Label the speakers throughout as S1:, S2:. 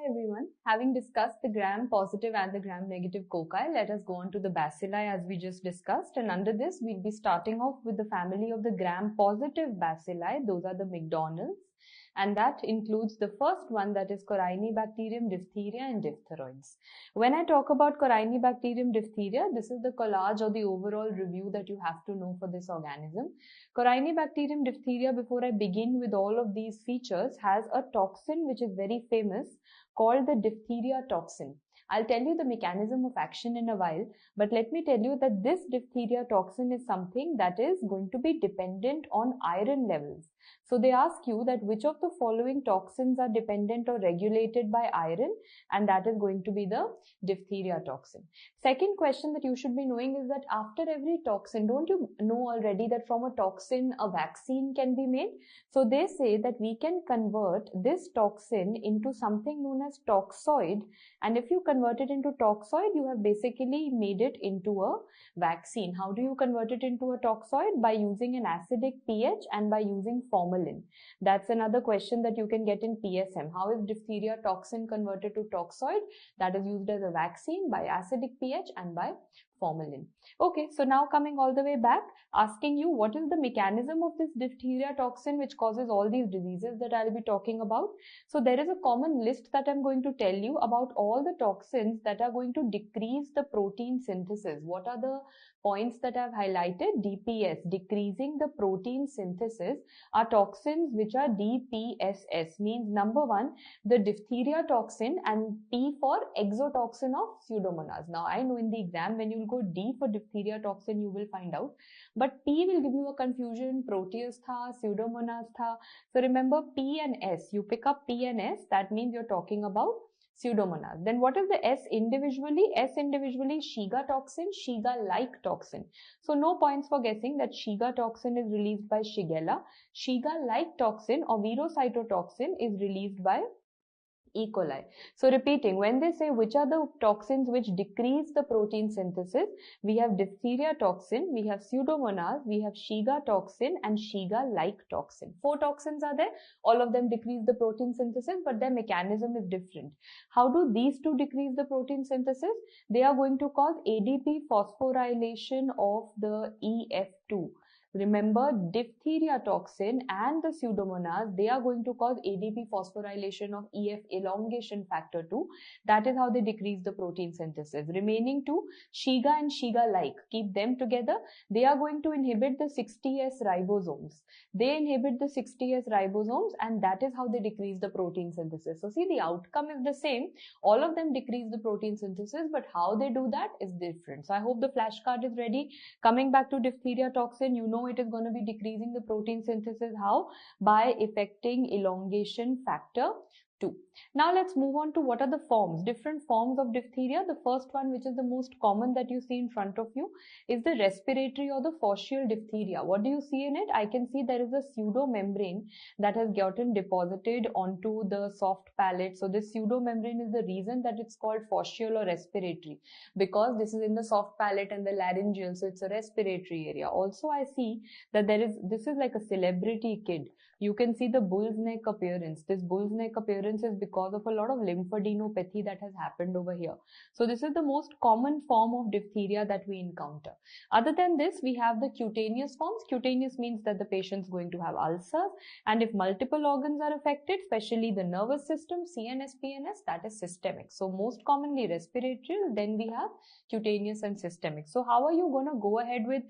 S1: everyone. Having discussed the gram-positive and the gram-negative cocci, let us go on to the bacilli as we just discussed. And under this, we'll be starting off with the family of the gram-positive bacilli. Those are the McDonald's. And that includes the first one, that is Corynebacterium, diphtheria, and diphtheroids. When I talk about Corynebacterium, diphtheria, this is the collage or the overall review that you have to know for this organism. Corynebacterium, diphtheria, before I begin with all of these features, has a toxin which is very famous called the diphtheria toxin. I'll tell you the mechanism of action in a while, but let me tell you that this diphtheria toxin is something that is going to be dependent on iron levels. So they ask you that which of the following toxins are dependent or regulated by iron, and that is going to be the diphtheria toxin. Second question that you should be knowing is that after every toxin, don't you know already that from a toxin a vaccine can be made? So they say that we can convert this toxin into something known as toxoid, and if you convert it into toxoid, you have basically made it into a vaccine. How do you convert it into a toxoid? By using an acidic pH and by using formalin. That's another question that you can get in PSM. How is diphtheria toxin converted to toxoid? That is used as a vaccine by acidic pH and by formalin. Okay, so now coming all the way back, asking you what is the mechanism of this diphtheria toxin which causes all these diseases that I'll be talking about. So there is a common list that I'm going to tell you about all the toxins that are going to decrease the protein synthesis. What are the points that I've highlighted? DPS, decreasing the protein synthesis, are toxins which are DPSS, means number one, the diphtheria toxin, and T for exotoxin of Pseudomonas. Now I know in the exam when you go D for diphtheria toxin you will find out, but P will give you a confusion. Proteus tha, Pseudomonas tha. So remember P and S, you pick up P and S, that means you're talking about Pseudomonas. Then what is the S individually? S individually, Shiga toxin, Shiga-like toxin. So no points for guessing that Shiga toxin is released by Shigella. Shiga-like toxin or verocytotoxin is released by E. coli. So repeating, when they say which are the toxins which decrease the protein synthesis, we have diphtheria toxin, we have Pseudomonas, we have Shiga toxin and Shiga-like toxin. 4 toxins are there. All of them decrease the protein synthesis, but their mechanism is different. How do these two decrease the protein synthesis? They are going to cause ADP phosphorylation of the EF2. Remember, diphtheria toxin and the Pseudomonas, they are going to cause ADP phosphorylation of EF, elongation factor 2. That is how they decrease the protein synthesis. Remaining two, Shiga and Shiga-like, keep them together. They are going to inhibit the 60S ribosomes. They inhibit the 60S ribosomes, and that is how they decrease the protein synthesis. So see, the outcome is the same. All of them decrease the protein synthesis, but how they do that is different. So I hope the flashcard is ready. Coming back to diphtheria toxin, you know it is going to be decreasing the protein synthesis. How? By affecting elongation factor 2. Now let's move on to what are the forms, different forms of diphtheria. The first one, which is the most common that you see in front of you, is the respiratory or the faucial diphtheria. What do you see in it? I can see there is a pseudomembrane that has gotten deposited onto the soft palate. So this pseudomembrane is the reason that it's called faucial or respiratory, because this is in the soft palate and the laryngeal, so it's a respiratory area. Also I see that this is like a celebrity kid. You can see the bull's neck appearance. This bull's neck appearance is because of a lot of lymphadenopathy that has happened over here. So this is the most common form of diphtheria that we encounter. Other than this, we have the cutaneous forms. Cutaneous means that the patient is going to have ulcers, and if multiple organs are affected, especially the nervous system, CNS, PNS, that is systemic. So most commonly respiratory, then we have cutaneous and systemic. So how are you going to go ahead with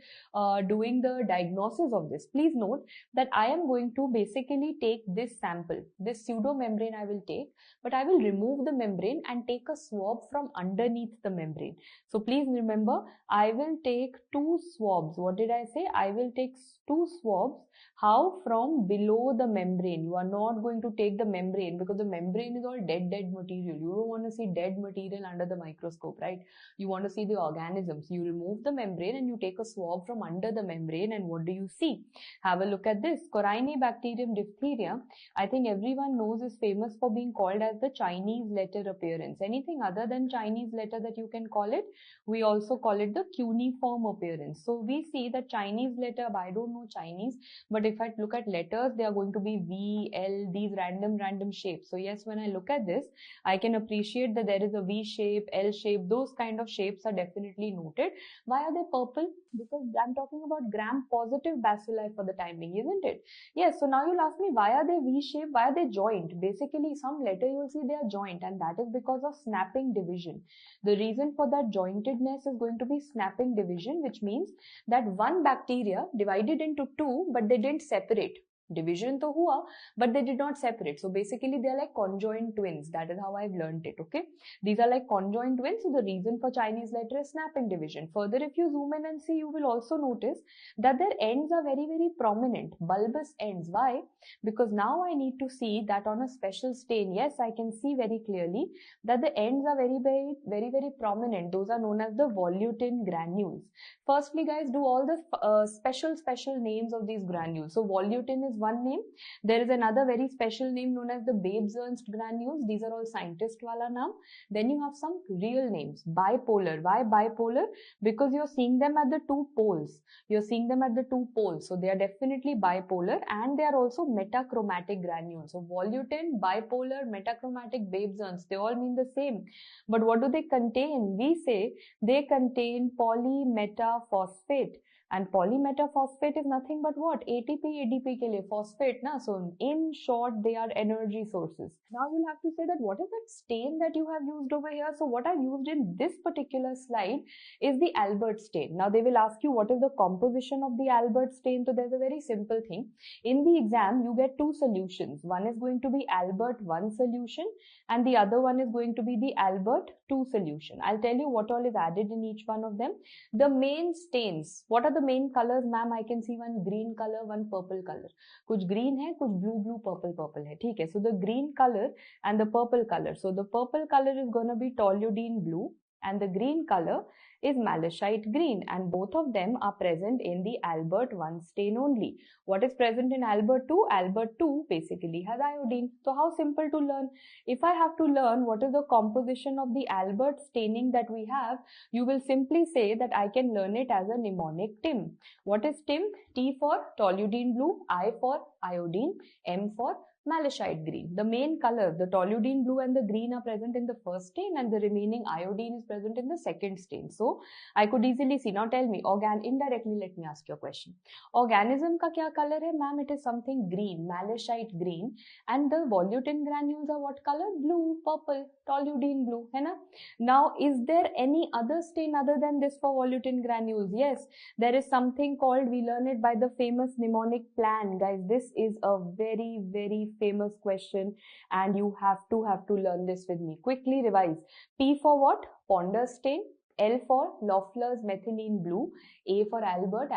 S1: doing the diagnosis of this? Please note that I am going to basically take this sample, this pseudomembrane I will take, but I will remove the membrane and take a swab from underneath the membrane. So please remember, I will take 2 swabs. What did I say? I will take 2 swabs. How? From below the membrane. You are not going to take the membrane, because the membrane is all dead material. You don't want to see dead material under the microscope, right? You want to see the organisms. You remove the membrane and you take a swab from under the membrane, and what do you see? Have a look at this. Corynebacterium Bacterium diphtheria, I think everyone knows, is famous for being called as the Chinese letter appearance. Anything other than Chinese letter that you can call it, we also call it the cuneiform appearance. So we see that Chinese letter, I don't know Chinese, but if I look at letters, they are going to be V, L, these random shapes. So yes, when I look at this, I can appreciate that there is a V shape, L shape, those kind of shapes are definitely noted. Why are they purple? Because I'm talking about gram-positive bacilli for the time being, isn't it? Yes, so now you'll ask me, why are they V-shaped? Why are they joint? Basically, some letter you'll see they are joint, and that is because of snapping division. The reason for that jointedness is going to be snapping division, which means that one bacteria divided into two, but they didn't separate. Division to hua, but they did not separate. So basically they are like conjoined twins. That is how I've learned it. Okay, these are like conjoined twins. So the reason for Chinese letter is snapping division. Further, if you zoom in and see, you will also notice that their ends are very prominent, bulbous ends. Why? Because now I need to see that on a special stain. Yes, I can see very clearly that the ends are very prominent. Those are known as the volutin granules. Firstly, guys, do all the special names of these granules. So volutin is one name. There is another very special name known as the Babes-Ernst granules. These are all scientist wala naam. Then you have some real names. Bipolar. Why bipolar? Because you're seeing them at the two poles. You're seeing them at the two poles. So they are definitely bipolar, and they are also metachromatic granules. So volutin, bipolar, metachromatic, Babes-Ernst, they all mean the same. But what do they contain? We say they contain polymetaphosphate. And polymetaphosphate is nothing but what? ATP, ADP ke liye phosphate na. So in short, they are energy sources. Now you'll have to say that what is that stain that you have used over here? So what I've used in this particular slide is the Albert stain. Now they will ask you what is the composition of the Albert stain. So there's a very simple thing. In the exam, you get two solutions. One is going to be Albert 1 solution, and the other one is going to be the Albert 2 solution. I'll tell you what all is added in each one of them. The main stains. What are the main colors, ma'am? I can see one green color, one purple color. कुछ green है, कुछ blue, purple है. ठीक है. So the green color and the purple color. So the purple color is going to be toluidine blue, and the green color is malachite green, and both of them are present in the Albert 1 stain only. What is present in Albert 2? Albert 2 basically has iodine. So how simple to learn? If I have to learn what is the composition of the Albert staining that we have, you will simply say that I can learn it as a mnemonic TIM. What is TIM? T for toluidine blue, I for iodine, M for malachite green. The main color, the toluidine blue and the green, are present in the first stain, and the remaining iodine is present in the second stain. So I could easily see. Now tell me, indirectly let me ask you a question. Organism ka kya color hai? Ma'am, it is something green, malachite green, and the volutin granules are what color? Blue, purple, toluidine blue, hai na? Now, is there any other stain other than this for volutin granules? Yes, there is something called, we learn it by the famous mnemonic plan. Guys, this is a very famous question, and you have to learn this with me. Quickly revise. P for what? Ponder stain. L for Loeffler's methylene blue. A for Albert,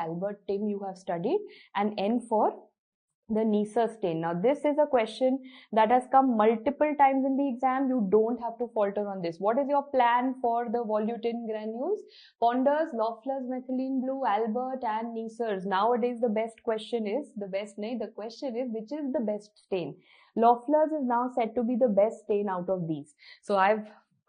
S1: Tim you have studied, and N for the Neisser stain. Now this is a question that has come multiple times in the exam. You don't have to falter on this. What is your plan for the volutin granules? Ponders, Loeffler's methylene blue, Albert and Neisser's. Nowadays the best question is, the question is which is the best stain? Loeffler's is now said to be the best stain out of these. So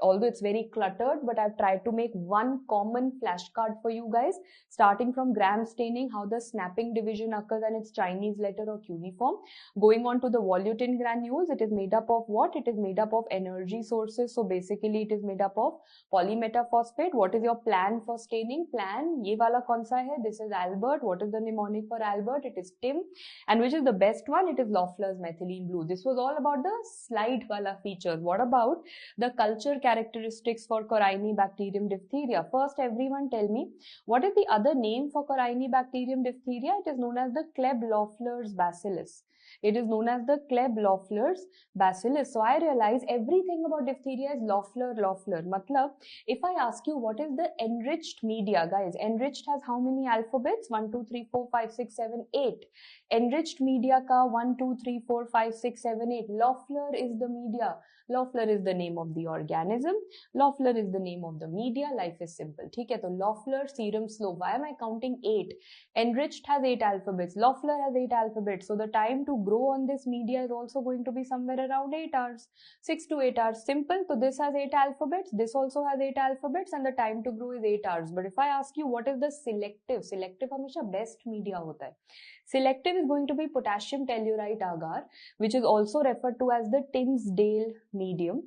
S1: although it's very cluttered, but I've tried to make one common flashcard for you guys, starting from gram staining, how the snapping division occurs and its Chinese letter or cuneiform. Going on to the volutin granules, it is made up of what? It is made up of energy sources. So basically it is made up of polymetaphosphate. What is your plan for staining? Plan, ye wala kaun sa hai? This is Albert. What is the mnemonic for Albert? It is Tim. And which is the best one? It is Loeffler's methylene blue. This was all about the slide wala features. What about the culture characteristics for Corynebacterium diphtheria? First, everyone tell me, what is the other name for Corynebacterium diphtheria? It is known as the Kleb-Loeffler's bacillus. It is known as the Kleb-Loeffler's bacillus. So I realize everything about diphtheria is Loeffler. Matlab, if I ask you what is the enriched media, guys, enriched has how many alphabets? 1, 2, 3, 4, 5, 6, 7, 8. Enriched media ka 1, 2, 3, 4, 5, 6, 7, 8. Loeffler is the media. Loeffler is the name of the organism, Loeffler is the name of the media, life is simple. ठीक है, तो Loeffler serum slope, why am I counting 8? Enriched has 8 alphabets, Loeffler has 8 alphabets, so the time to grow on this media is also going to be somewhere around 8 hours, 6 to 8 hours, simple. So this has 8 alphabets, this also has 8 alphabets, and the time to grow is 8 hours. But if I ask you what is the selective हमेशा best media होता है. Selective is going to be potassium tellurite agar, which is also referred to as the Tinsdale medium.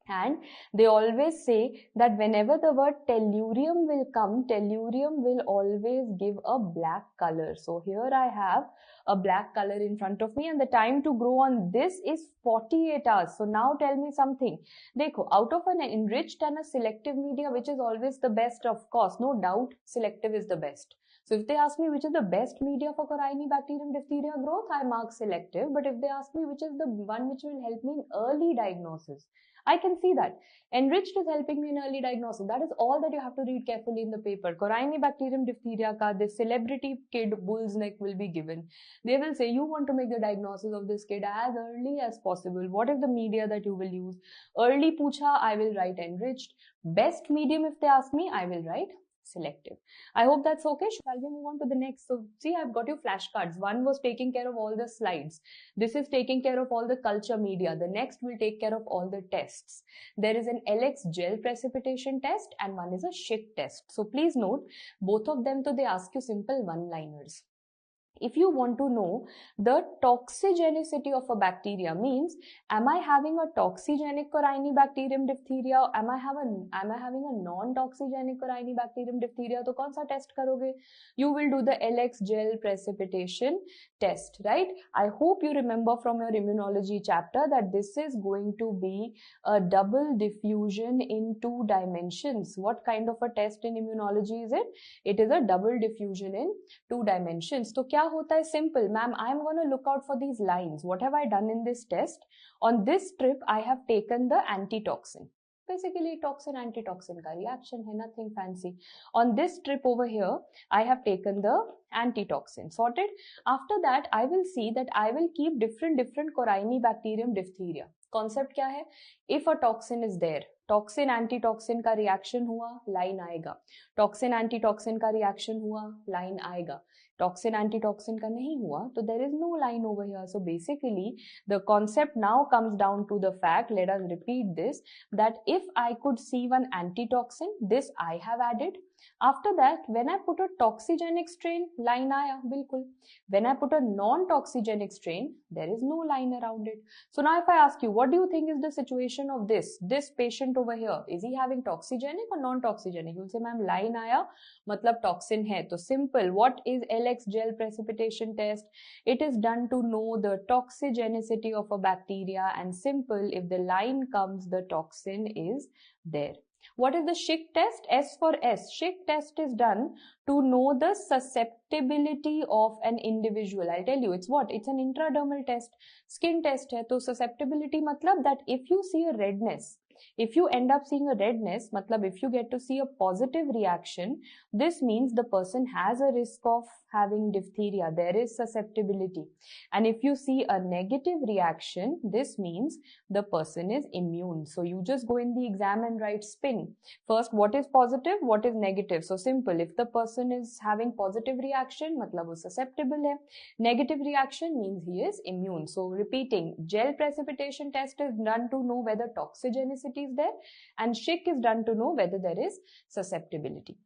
S1: And they always say that whenever the word tellurium will come, tellurium will always give a black color. So here I have a black color in front of me, and the time to grow on this is 48 hours. So now tell me something. Dekho, out of an enriched and a selective media, which is always the best, of course, no doubt, selective is the best. So if they ask me which is the best media for Corynebacterium diphtheria growth, I mark selective. But if they ask me which is the one which will help me in early diagnosis, I can see that enriched is helping me in early diagnosis. That is all that you have to read carefully in the paper. Corynebacterium diphtheria ka this celebrity kid bull's neck will be given. They will say you want to make the diagnosis of this kid as early as possible. What is the media that you will use? Early pucha, I will write enriched. Best medium, if they ask me, I will write selective. I hope that's okay. Shall we move on to the next? So see, I've got you flashcards. One was taking care of all the slides. This is taking care of all the culture media. The next will take care of all the tests. There is an LX gel precipitation test and one is a Schick test. So please note, both of them, so they ask you simple one-liners. If you want to know the toxigenicity of a bacteria, means am I having a toxigenic Corynebacterium diphtheria, am I having a non-toxigenic Corynebacterium diphtheria, तो कौन सा test करोगे? You will do the LX gel precipitation test, right? I hope you remember from your immunology chapter that this is going to be a double diffusion in 2 dimensions. What kind of a test in immunology is it? It is a double diffusion in 2 dimensions. तो क्या होता है? Simple, ma'am, I am going to look out for these lines. What have I done in this test? On this strip, I have taken the antitoxin. Basically, toxin antitoxin ka reaction hai, nothing fancy. On this strip over here, I have taken the antitoxin. Sorted. After that, I will see that I will keep different Corynebacterium diphtheria. Concept क्या है? If a toxin is there, toxin antitoxin का reaction हुआ, line आएगा. Toxin antitoxin का reaction हुआ, line आएगा. Toxin antitoxin का नहीं हुआ, तो there is no line over here. So basically the concept now comes down to the fact, let us repeat this, that if I could see one antitoxin, this I have added. After that, when I put a toxigenic strain, line आया बिल्कुल. When I put a non-toxigenic strain, there is no line around it. So now if I ask you, what do you think is the situation of this patient over here? Is he having toxigenic or non-toxigenic? You'll say, ma'am, line आया मतलब toxin है. तो simple. What is LX gel precipitation test? It is done to know the toxigenicity of a bacteria, and simple, if the line comes, the toxin is there. What is the Schick test? S for S. Schick test is done to know the susceptibility of an individual. I'll tell you, it's what? It's an intradermal test. Skin test hai. So susceptibility matlab that if you see a redness, if you end up seeing a redness, matlab if you get to see a positive reaction, this means the person has a risk of having diphtheria. There is susceptibility. And if you see a negative reaction, this means the person is immune. So you just go in the exam and write spin. First, what is positive? What is negative? So simple. If the person is having positive reaction, matlab wo susceptible hai. Negative reaction means he is immune. So repeating, gel precipitation test is done to know whether toxigenicity is there, and Schick is done to know whether there is susceptibility.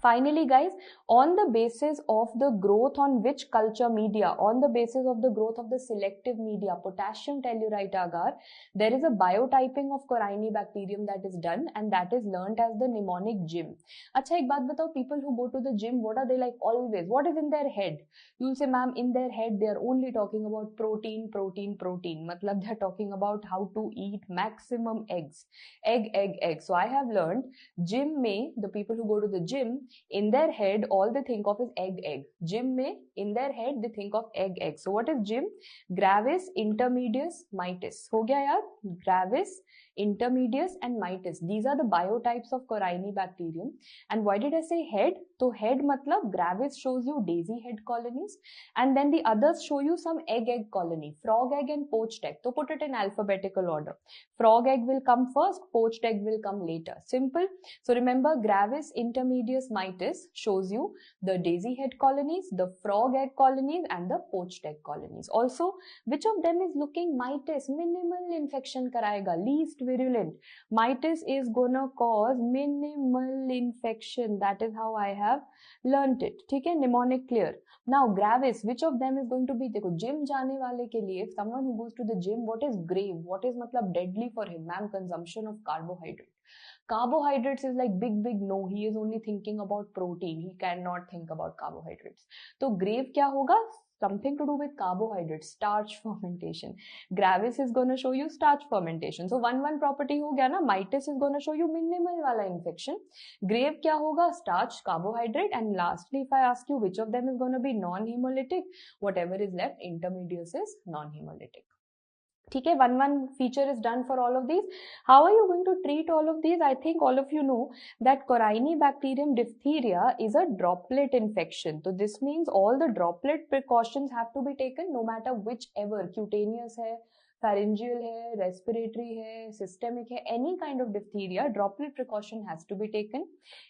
S1: Finally, guys, on the basis of the growth on which culture media, on the basis of the growth of the selective media, potassium tellurite agar, there is a biotyping of Corynebacterium that is done, and that is learnt as the mnemonic gym. अच्छा, एक बात बताओ, people who go to the gym, what are they like always? What is in their head? You'll say, ma'am, in their head, they are only talking about protein. मतलब they are talking about how to eat maximum eggs. Egg. So I have learned, gym में, the people who go to the gym, in their head all they think of is egg. Gym में in their head they think of egg. So what is gym? Gravis, intermedius, mitis. हो गया यार? Gravis, intermedius and mitis. These are the biotypes of Corynebacterium. And why did I say head? So head matlab gravis shows you daisy head colonies, and then the others show you some egg colony, frog egg and poached egg. So put it in alphabetical order. Frog egg will come first, poached egg will come later. Simple. So remember, gravis, intermedius, mitis shows you the daisy head colonies, the frog egg colonies and the poached egg colonies. Also, which of them is looking mitis? Minimal infection karayega, least virulent. Mitis is gonna cause minimal infection. That is how I have learnt it. ठीक है, mnemonic clear. Now gravis, which of them is going to be? देखो gym जाने वाले के लिए, if someone who goes to the gym, what is grave? What is मतलब deadly for him? Ma'am, consumption of carbohydrate. Carbohydrates is like big no. He is only thinking about protein. He cannot think about carbohydrates. तो grave क्या होगा? Something to do with carbohydrates, starch fermentation. Gravis is going to show you starch fermentation. So one property हो गया ना. Mitis is going to show you minimal वाला infection. Grave क्या होगा? Starch, carbohydrate, and lastly, if I ask you which of them is going to be non-hemolytic, whatever is left, intermedius is non-hemolytic. ठीक है, one feature is done for all of these. How are you going to treat all of these? I think all of you know that Corynebacterium diphtheria is a droplet infection. So this means all the droplet precautions have to be taken no matter whichever, cutaneous है, pharyngeal है, respiratory है, systemic है, any kind of diphtheria, droplet precaution has to be taken.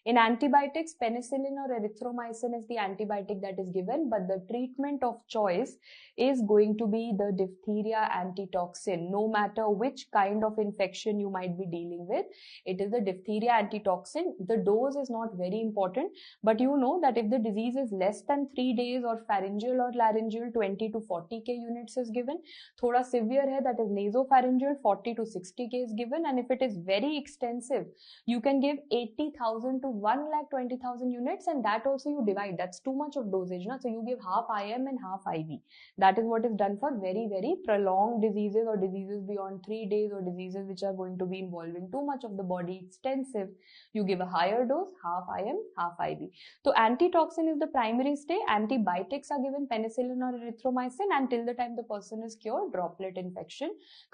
S1: In antibiotics, penicillin or erythromycin is the antibiotic that is given, but the treatment of choice is going to be the diphtheria antitoxin. No matter which kind of infection you might be dealing with, it is the diphtheria antitoxin. The dose is not very important, but you know that if the disease is less than 3 days or pharyngeal or laryngeal, 20 to 40 K units is given. Thoda severe hai, that is nasopharyngeal, 40 to 60 K is given, and if it is very extensive, you can give 80,000 to 1,20,000 units, and that also you divide. That's too much of dosage, na? So you give half IM and half IV. That is what is done for very prolonged diseases or diseases beyond 3 days or diseases which are going to be involving too much of the body, extensive. You give a higher dose, half IM, half IV. So antitoxin is the primary stay. Antibiotics are given, penicillin or erythromycin, until the time the person is cured, droplet infection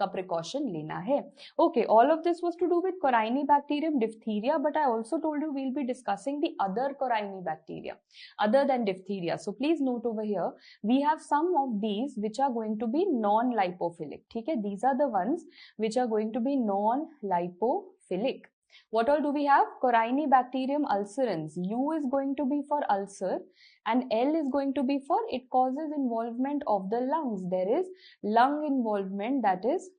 S1: का precaution लेना है. Okay, all of this was to do with Corynebacterium diphtheria, but I also told you we'll be discussing the other Corynebacteria other than diphtheria. So please note over here, we have some of these which are going to be non-lipophilic. ठीक है, these are the ones which are going to be non-lipophilic. What all do we have? Corynebacterium ulcerans. U is going to be for ulcer and L is going to be for it causes involvement of the lungs. There is lung involvement that is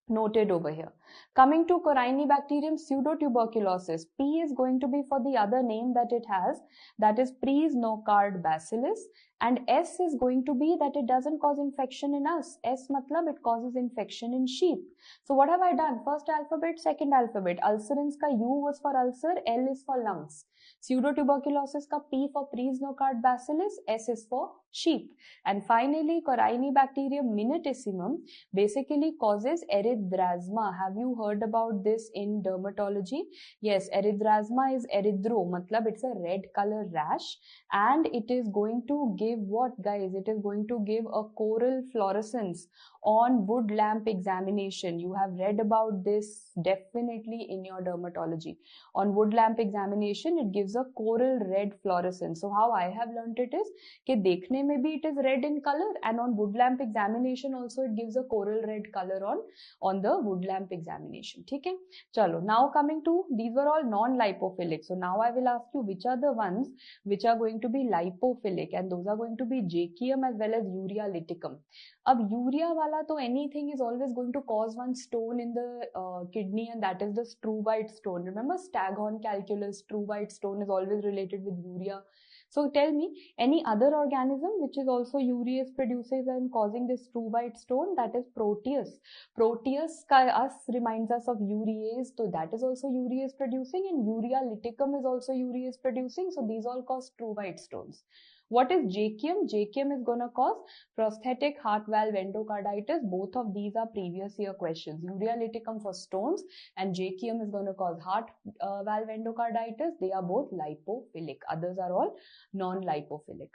S1: noted over here. Coming to Corynebacterium pseudotuberculosis, P is going to be for the other name that it has, that is Praesnocard bacillus, and S is going to be that it doesn't cause infection in us. S matlab it causes infection in sheep. So what have I done? First alphabet, second alphabet. Ulcerans ka U was for ulcer, L is for lungs. Pseudotuberculosis ka P for Praesnocard bacillus, S is for sheep. And finally, Corynebacterium minutissimum basically causes erythrasma. Have you heard about this in dermatology? Yes, erythrasma is erythro, matlab it's a red color rash, and it is going to give what, guys? It is going to give a coral fluorescence on wood lamp examination. You have read about this definitely in your dermatology. On wood lamp examination, it gives a coral red fluorescence. So how I have learnt it is कि देखने में भी it is red in color, and on wood lamp examination also it gives a coral red color on the wood lamp examination. ठीक है, चलो. Now coming to, these were all non-lipophilic. So now I will ask you which are the ones which are going to be lipophilic, and those are going to be Jacium as well as Urea liticum. अब urea वाला तो anything is always going to cause one stone in the kidney, and that is the struvite stone. Remember, Staghorn calculus, struvite stone is always related with urea. So tell me, any other organism which is also urease produces and causing this struvite stone, that is Proteus. Proteus reminds us of urease, so that is also urease producing, and Urea liticum is also urease producing. So these all cause struvite stones. What is Jachium? Jachium is going to cause prosthetic heart valve endocarditis. Both of these are previous year questions. Urealyticum for stones and Jachium is going to cause heart valve endocarditis. They are both lipophilic. Others are all non-lipophilic.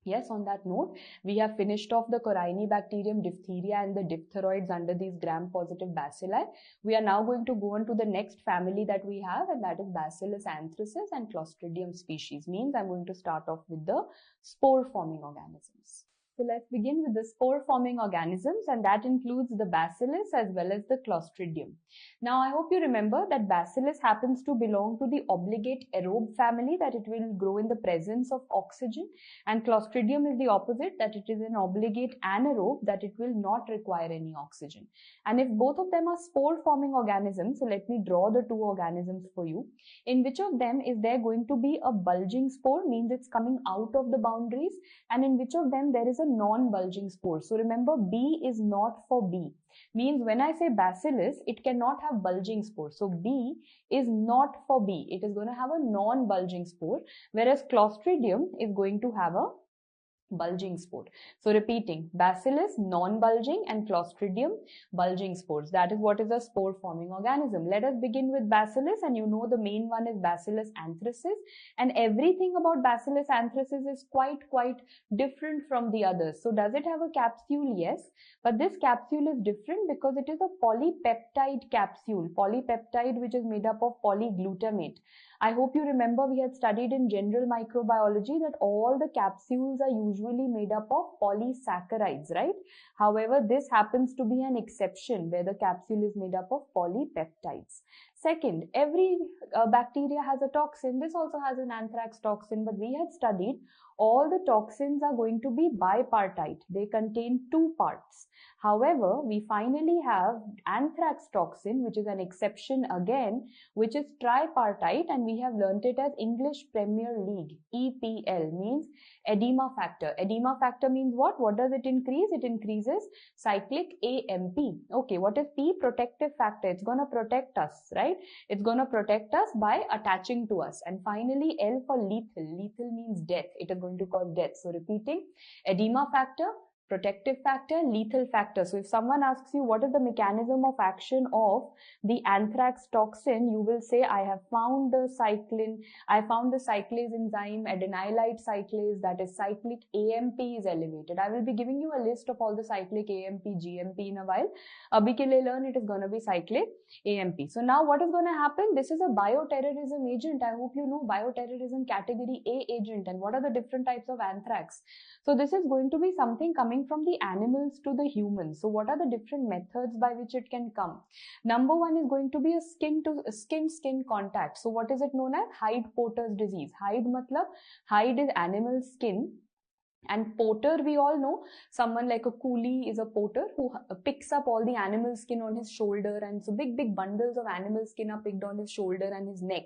S1: Yes, on that note, we have finished off the Corynebacterium, diphtheria and the diphtheroids under these gram-positive bacilli. We are now going to go on to the next family that we have, and that is Bacillus anthracis and Clostridium species. Means I'm going to start off with the spore-forming organisms. So let's begin with the spore-forming organisms, and that includes the Bacillus as well as the Clostridium. Now, I hope you remember that Bacillus happens to belong to the obligate aerobe family, that it will grow in the presence of oxygen, and Clostridium is the opposite, that it is an obligate anaerobe, that it will not require any oxygen. And if both of them are spore-forming organisms, so let me draw the two organisms for you. In which of them is there going to be a bulging spore, means it's coming out of the boundaries, and in which of them there is a non-bulging spore. So remember, B is not for B. Means when I say Bacillus, it cannot have bulging spore. So B is not for B. It is going to have a non-bulging spore, whereas Clostridium is going to have a bulging spore. So repeating, Bacillus non-bulging and Clostridium bulging spores. That is what is a spore forming organism. Let us begin with Bacillus, and you know the main one is Bacillus anthracis, and everything about Bacillus anthracis is quite different from the others. So does it have a capsule? Yes, but this capsule is different because it is a polypeptide capsule. Polypeptide, which is made up of polyglutamate. I hope you remember we had studied in general microbiology that all the capsules are usually made up of polysaccharides, right? However, this happens to be an exception where the capsule is made up of polypeptides. Second, every bacteria has a toxin. This also has an anthrax toxin, but we had studied all the toxins are going to be bipartite. They contain two parts. However, we finally have anthrax toxin, which is an exception again, which is tripartite, and we have learnt it as English Premier League, EPL, means edema factor. Edema factor means what? What does it increase? It increases cyclic AMP. Okay, what is P? Protective factor. It's going to protect us, right? It's going to protect us by attaching to us. And finally, L for lethal. Lethal means death. It is going to cause death. So repeating, edema factor, protective factor, lethal factor. So if someone asks you what is the mechanism of action of the anthrax toxin, you will say, I have found the cyclase enzyme, adenylate cyclase, that is cyclic AMP is elevated. I will be giving you a list of all the cyclic AMP, GMP in a while. Abhi ke liye learn, it is going to be cyclic AMP. So now what is going to happen? This is a bioterrorism agent. I hope you know bioterrorism category A agent, and what are the different types of anthrax. So this is going to be something coming from the animals to the humans. So what are the different methods by which it can come? Number one is going to be a skin contact. So what is it known as? Hyde-Porter's disease. Hyde matlab, Hyde is animal skin. And porter, we all know, someone like a coolie is a porter who picks up all the animal skin on his shoulder, and so big bundles of animal skin are picked on his shoulder and his neck.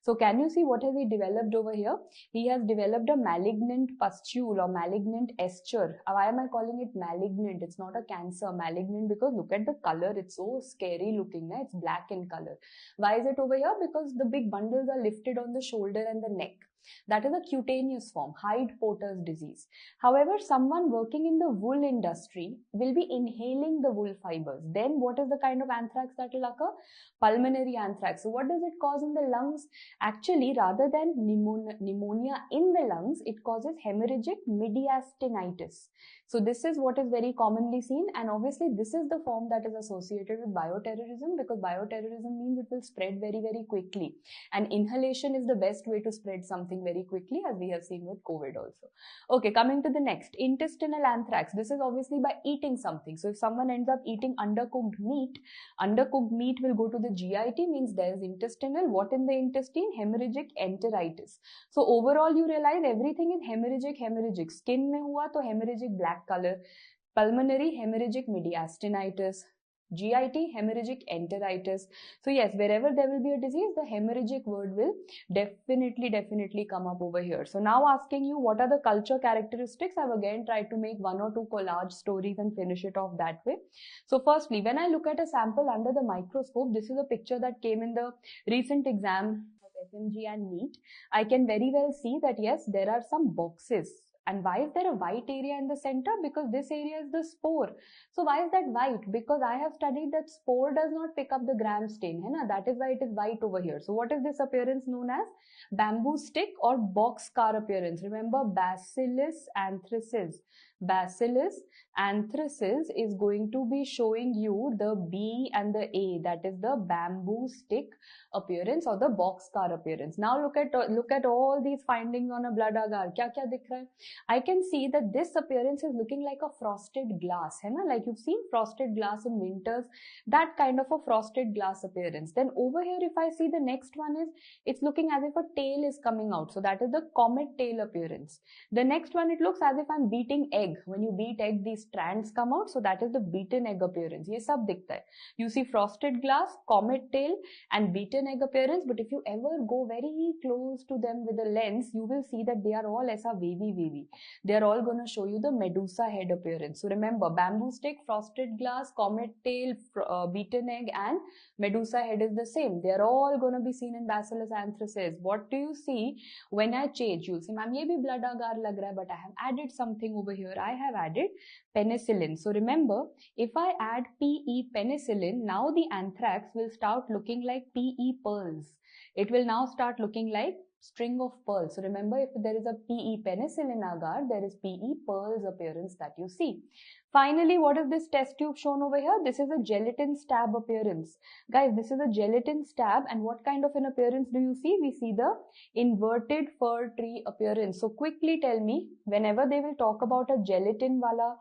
S1: So can you see what has he developed over here? He has developed a malignant pustule or malignant eschar. Why am I calling it malignant? It's not a cancer. Malignant because look at the color. It's so scary looking. It's black in color. Why is it over here? Because the big bundles are lifted on the shoulder and the neck. That is a cutaneous form, Hyde-Porter's disease. However, someone working in the wool industry will be inhaling the wool fibers. Then what is the kind of anthrax that will occur? Pulmonary anthrax. So what does it cause in the lungs? Actually, rather than pneumonia in the lungs, it causes hemorrhagic mediastinitis. So this is what is very commonly seen, and obviously this is the form that is associated with bioterrorism, because bioterrorism means it will spread very quickly, and inhalation is the best way to spread something very quickly, as we have seen with COVID also. Okay, coming to the next, intestinal anthrax. This is obviously by eating something. So if someone ends up eating undercooked meat will go to the GIT, means there is intestinal. What in the intestine? Hemorrhagic enteritis. So overall you realize everything is hemorrhagic. Skin mein hua to hemorrhagic black color, pulmonary hemorrhagic mediastinitis, GIT hemorrhagic enteritis. So yes, wherever there will be a disease, the hemorrhagic word will definitely come up over here. So now asking you what are the culture characteristics, I've again tried to make one or two collage stories and finish it off that way. So firstly, when I look at a sample under the microscope, this is a picture that came in the recent exam FMG and NEET, I can very well see that yes, there are some boxes. And why is there a white area in the center? Because this area is the spore. So why is that white? Because I have studied that spore does not pick up the gram stain. Hai na? That is why it is white over here. So what is this appearance known as? Bamboo stick or boxcar appearance. Remember, Bacillus anthracis. Bacillus anthracis is going to be showing you the B and the A, that is the bamboo stick appearance or the boxcar appearance. Now look at all these findings on a blood agar. Kya kya dikh raha hai? I can see that this appearance is looking like a frosted glass, hai na? Like you've seen frosted glass in winters, that kind of a frosted glass appearance. Then over here, if I see the next one is, it's looking as if a tail is coming out. So that is the comet tail appearance. The next one, it looks as if I'm beating egg. When you beat egg, these strands come out. So that is the beaten egg appearance. Ye sab dikhta hai. You see frosted glass, comet tail and beaten egg appearance. But if you ever go very close to them with a lens, you will see that they are all aisa wavy. They are all going to show you the Medusa head appearance. So remember, bamboo stick, frosted glass, comet tail, beaten egg and Medusa head is the same. They are all going to be seen in Bacillus anthracis. What do you see when I change? You'll say, ma'am, ye bhi blood agar lag raha hai, but I have added something over here. I have added penicillin. So remember, if I add PE penicillin, now the anthrax will start looking like PE pearls. It will now start looking like string of pearls. So remember, if there is a PE penicillin agar, there is PE pearls appearance that you see. Finally, what is this test tube shown over here? This is a gelatin stab appearance. Guys, this is a gelatin stab, and what kind of an appearance do you see? We see the inverted fir tree appearance. So quickly tell me, whenever they will talk about a gelatin wala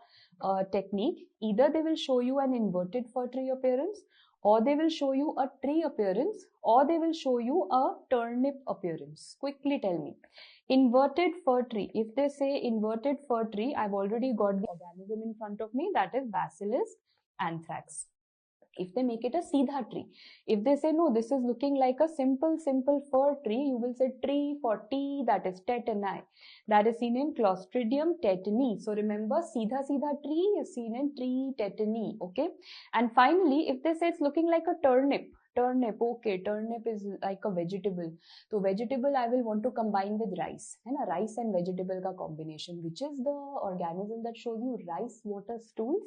S1: technique, either they will show you an inverted fir tree appearance, or they will show you a tree appearance, or they will show you a turnip appearance. Quickly tell me. Inverted fir tree. If they say inverted fir tree, I've already got the organism in front of me, that is Bacillus anthrax. If they make it a Seedha tree, if they say no, this is looking like a simple fir tree, you will say tree for T, that is tetani. That is seen in Clostridium tetani. So remember, Seedha tree is seen in tree tetani. Okay. And finally, if they say it's looking like a turnip, okay, turnip is like a vegetable. So vegetable I will want to combine with rice. And a rice and vegetable ka combination, which is the organism that shows you rice water stools,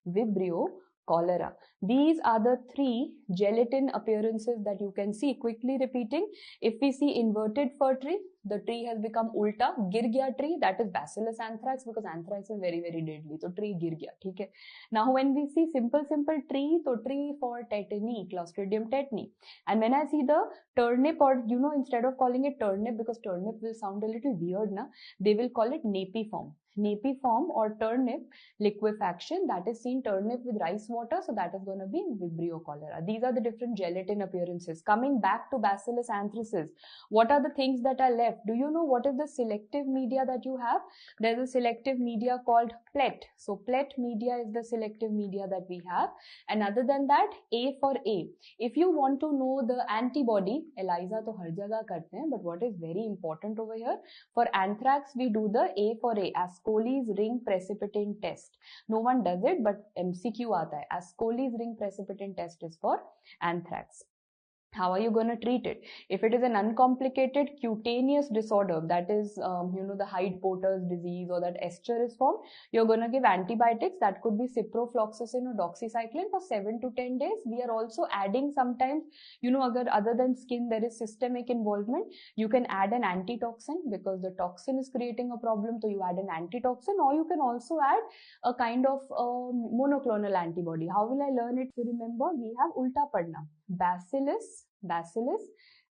S1: Vibrio cholera. These are the three gelatin appearances that you can see. Quickly repeating, if we see inverted fir tree, the tree has become ulta, gir gaya tree, that is Bacillus anthrax, because anthrax is very deadly. So tree gir gaya, okay. Now when we see simple tree, so tree for tetany, Clostridium tetany. And when I see the turnip, or instead of calling it turnip, because turnip will sound a little weird, na, they will call it napiform. Napiform or turnip liquefaction, that is seen turnip with rice water, so that is going to be Vibrio cholera. These are the different gelatin appearances. Coming back to Bacillus anthracis, what are the things that are left? Do you know what is the selective media that you have? There is a selective media called PLET. So PLET media is the selective media that we have. And other than that, A for A. If you want to know the antibody, ELISA to har jagah karte hain, but what is very important over here, for anthrax we do the A for A, Ascoli's ring precipitin test. No one does it, but MCQ aata hai. Ascoli's ring precipitin test is for anthrax. How are you going to treat it? If it is an uncomplicated cutaneous disorder, that is, the Hyde-Porter's disease or that eschar is formed, you're going to give antibiotics. That could be ciprofloxacin or doxycycline for 7 to 10 days. We are also adding sometimes, other than skin, there is systemic involvement. You can add an antitoxin because the toxin is creating a problem. So you add an antitoxin, or you can also add a kind of monoclonal antibody. How will I learn it? So remember, we have ulta padna. Bacillus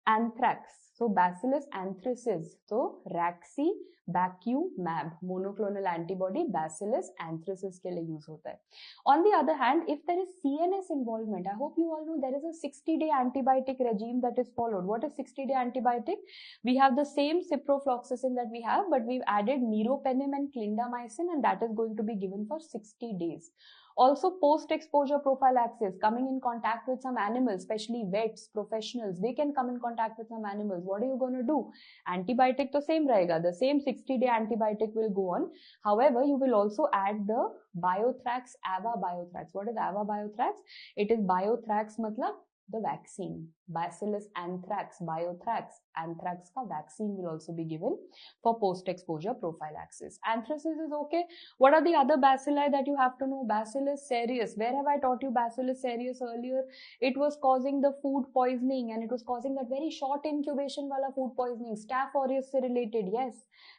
S1: anthrax. So Bacillus anthracis. So Raxibacumab, monoclonal antibody Bacillus anthracis के लिए use होता है. On the other hand, if there is CNS involvement, I hope you all know there is a 60-day antibiotic regime that is followed. What is 60-day antibiotic? We have the same ciprofloxacin that we have, but we've added meropenem and clindamycin, and that is going to be given for 60 days. Also, post-exposure prophylaxis, coming in contact with some animals, especially vets, professionals, they can come in contact with some animals. What are you going to do? Antibiotic to same rahega. The same 60-day antibiotic will go on. However, you will also add the Biothrax, Ava Biothrax. What is Ava Biothrax? It is Biothrax matlab the vaccine. Bacillus anthrax, biothrax, anthrax ka vaccine will also be given for post-exposure prophylaxis. Anthracis is okay. What are the other bacilli that you have to know? Bacillus cereus. Where have I taught you Bacillus cereus earlier? It was causing the food poisoning, and it was causing that very short incubation wala food poisoning. Staph aureus se related, yes.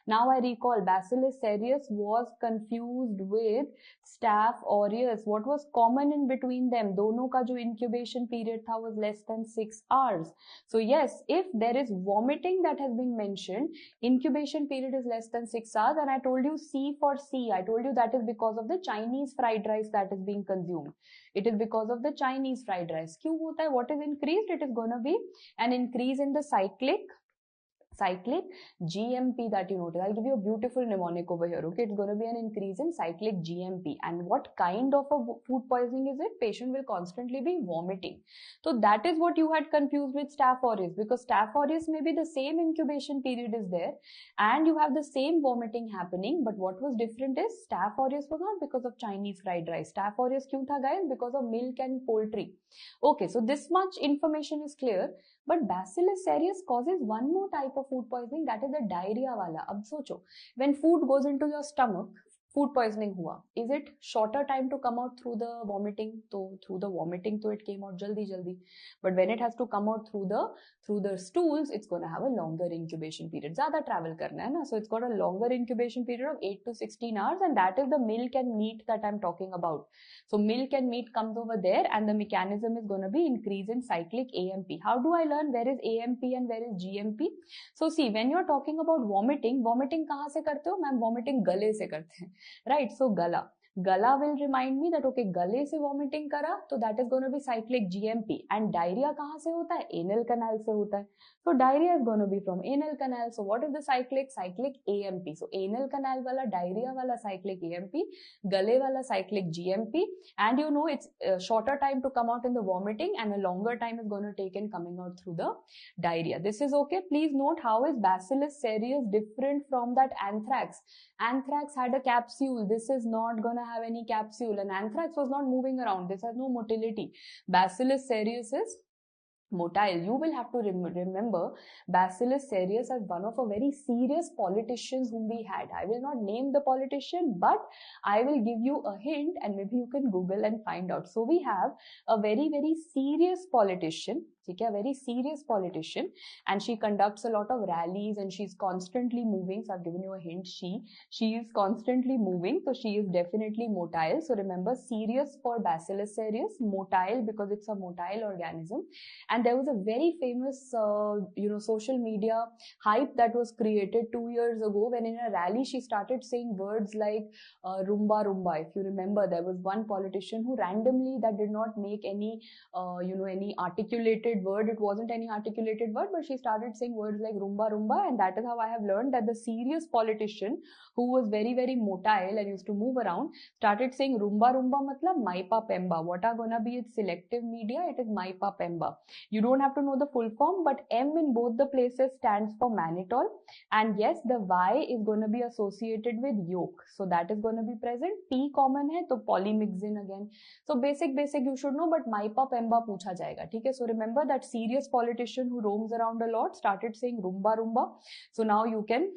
S1: Now I recall Bacillus cereus was confused with Staph aureus. What was common in between them? दोनों का जो incubation period था was less than 6 hours. So yes, if there is vomiting that has been mentioned, incubation period is less than 6 hours, and I told you C for C. I told you that is because of the Chinese fried rice that is being consumed. It is because of the Chinese fried rice. क्यों होता है? What is increased? It is going to be an increase in the cyclic GMP that you notice. I'll give you a beautiful mnemonic over here. Okay, it's going to be an increase in cyclic GMP. And what kind of a food poisoning is it? Patient will constantly be vomiting. So that is what you had confused with Staph aureus, because Staph aureus may be the same incubation period is there and you have the same vomiting happening, but what was different is Staph aureus was not because of Chinese fried rice. Staph aureus kyun tha guys? Because of milk and poultry. Okay, so this much information is clear. But Bacillus cereus causes one more type of food poisoning, that is the diarrhea wala. Ab socho, when food goes into your stomach, food poisoning hua, is it shorter time to come out through the vomiting? So through the vomiting, so it came out jaldi. But when it has to come out through the stools, it's going to have a longer incubation period. Zyada travel karna hai na, so it's got a longer incubation period of 8 to 16 hours, and that is the milk and meat that I'm talking about. So milk and meat comes over there, and the mechanism is going to be increase in cyclic AMP. How do I learn where is AMP and where is GMP? So see, when you're talking about vomiting kahan se karte ho? Ma'am, vomiting gale se karte hain. Right, so gala will remind me that okay, gale se vomiting kara, so that is going to be cyclic GMP. And diarrhea kahan se hota hai? Anal canal se hota hai. So diarrhea is going to be from anal canal. So what is the cyclic AMP? So anal canal wala diarrhea wala cyclic AMP, gale wala cyclic GMP, and you know it's a shorter time to come out in the vomiting and a longer time is going to take in coming out through the diarrhea. This is okay. Please note, how is Bacillus cereus different from that anthrax? Anthrax had a capsule. This is not going to have any capsule, and anthrax was not moving around. This has no motility. Bacillus cereus is motile. You will have to remember Bacillus cereus as one of a very serious politicians whom we had. I will not name the politician, but I will give you a hint and maybe you can Google and find out. So we have a very serious politician, a very serious politician, and she conducts a lot of rallies and she's constantly moving. So I've given you a hint. She is constantly moving, so she is definitely motile. So remember, serious for Bacillus cereus, motile because it's a motile organism. And there was a very famous social media hype that was created 2 years ago when in a rally she started saying words like rumba rumba. If you remember, there was one politician who randomly, that did not make any any articulated word. It wasn't any articulated word, but she started saying words like rumba rumba, and that is how I have learned that the serious politician who was very motile and used to move around started saying rumba rumba matlab Mypa Pemba. What are gonna be its selective media? It is Mypa Pemba. You don't have to know the full form, but M in both the places stands for mannitol, and yes, the Y is going to be associated with yolk, so that is going to be present. P common hai, so polymyxin again. So basic you should know, but Mypa Pemba पूछा जाएगा, ठीक है? So remember that serious politician who roams around a lot started saying rumba rumba. So now you can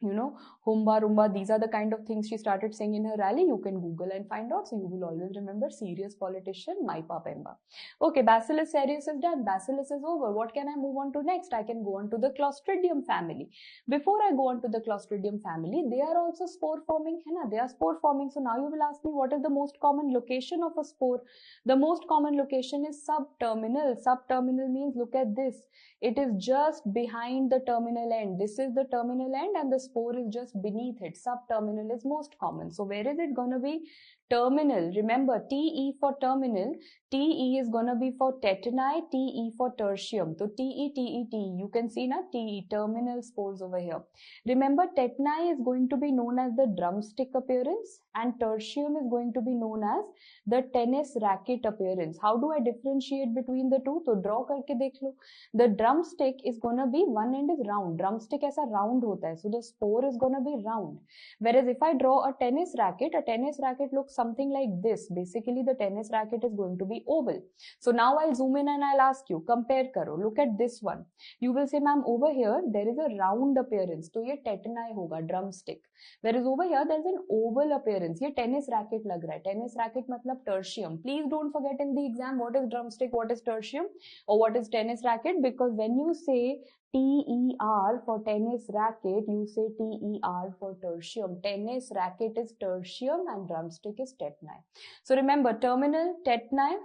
S1: humba rumba, these are the kind of things she started saying in her rally. You can Google and find out, so you will always remember serious politician Mypa Pemba. Okay, Bacillus cereus is done. Bacillus is over. What can I move on to next? I can go on to the Clostridium family. Before I go on to the Clostridium family, they are also spore forming, hai na? They are spore forming. So now you will ask me, what is the most common location of a spore? The most common location is subterminal. Subterminal means, look at this. It is just behind the terminal end. This is the terminal end and the spore is just beneath it. Subterminal is most common. So where is it going to be? Terminal. Remember, TE for terminal, TE is going to be for tetani, TE for tertium. So TE, you can see na TE, terminal spores over here. Remember, tetani is going to be known as the drumstick appearance and tertium is going to be known as the tennis racket appearance. How do I differentiate between the two? So draw karke dekh lo. The drumstick is going to be, one end is round. Drumstick aisa round hota hai. So the spore is going to be round. Whereas if I draw a tennis racket looks something like this. Basically, the tennis racket is going to be oval. So now I'll zoom in and I'll ask you, compare karo. Look at this one. You will say, ma'am, over here there is a round appearance. So ये tetni होगा, drumstick. Whereas over here there is an oval appearance. ये tennis racket लग रहा है. Tennis racket मतलब tertium. Please don't forget in the exam what is drumstick, what is tertium, or what is tennis racket, because when you say TER for tennis racket, you say TER for tertium. Tennis racket is tertium and drumstick is tetni. So remember, terminal, tetni,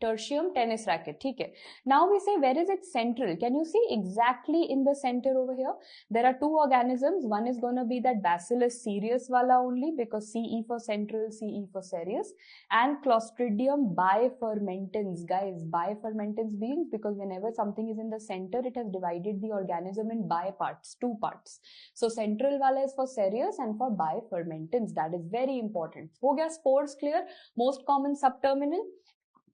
S1: tertium, tennis racket. Okay. Now we say, where is it central? Can you see exactly in the center over here? There are two organisms. One is going to be that Bacillus cereus wala only, because CE for central, CE for cereus, and Clostridium bifermentans. Guys, bifermentans means because whenever something is in the center, it has divided the organism in bi parts, two parts. So central wala is for cereus and for bifermentans. That is very important. Ho gaya spores clear? Most common subterminal.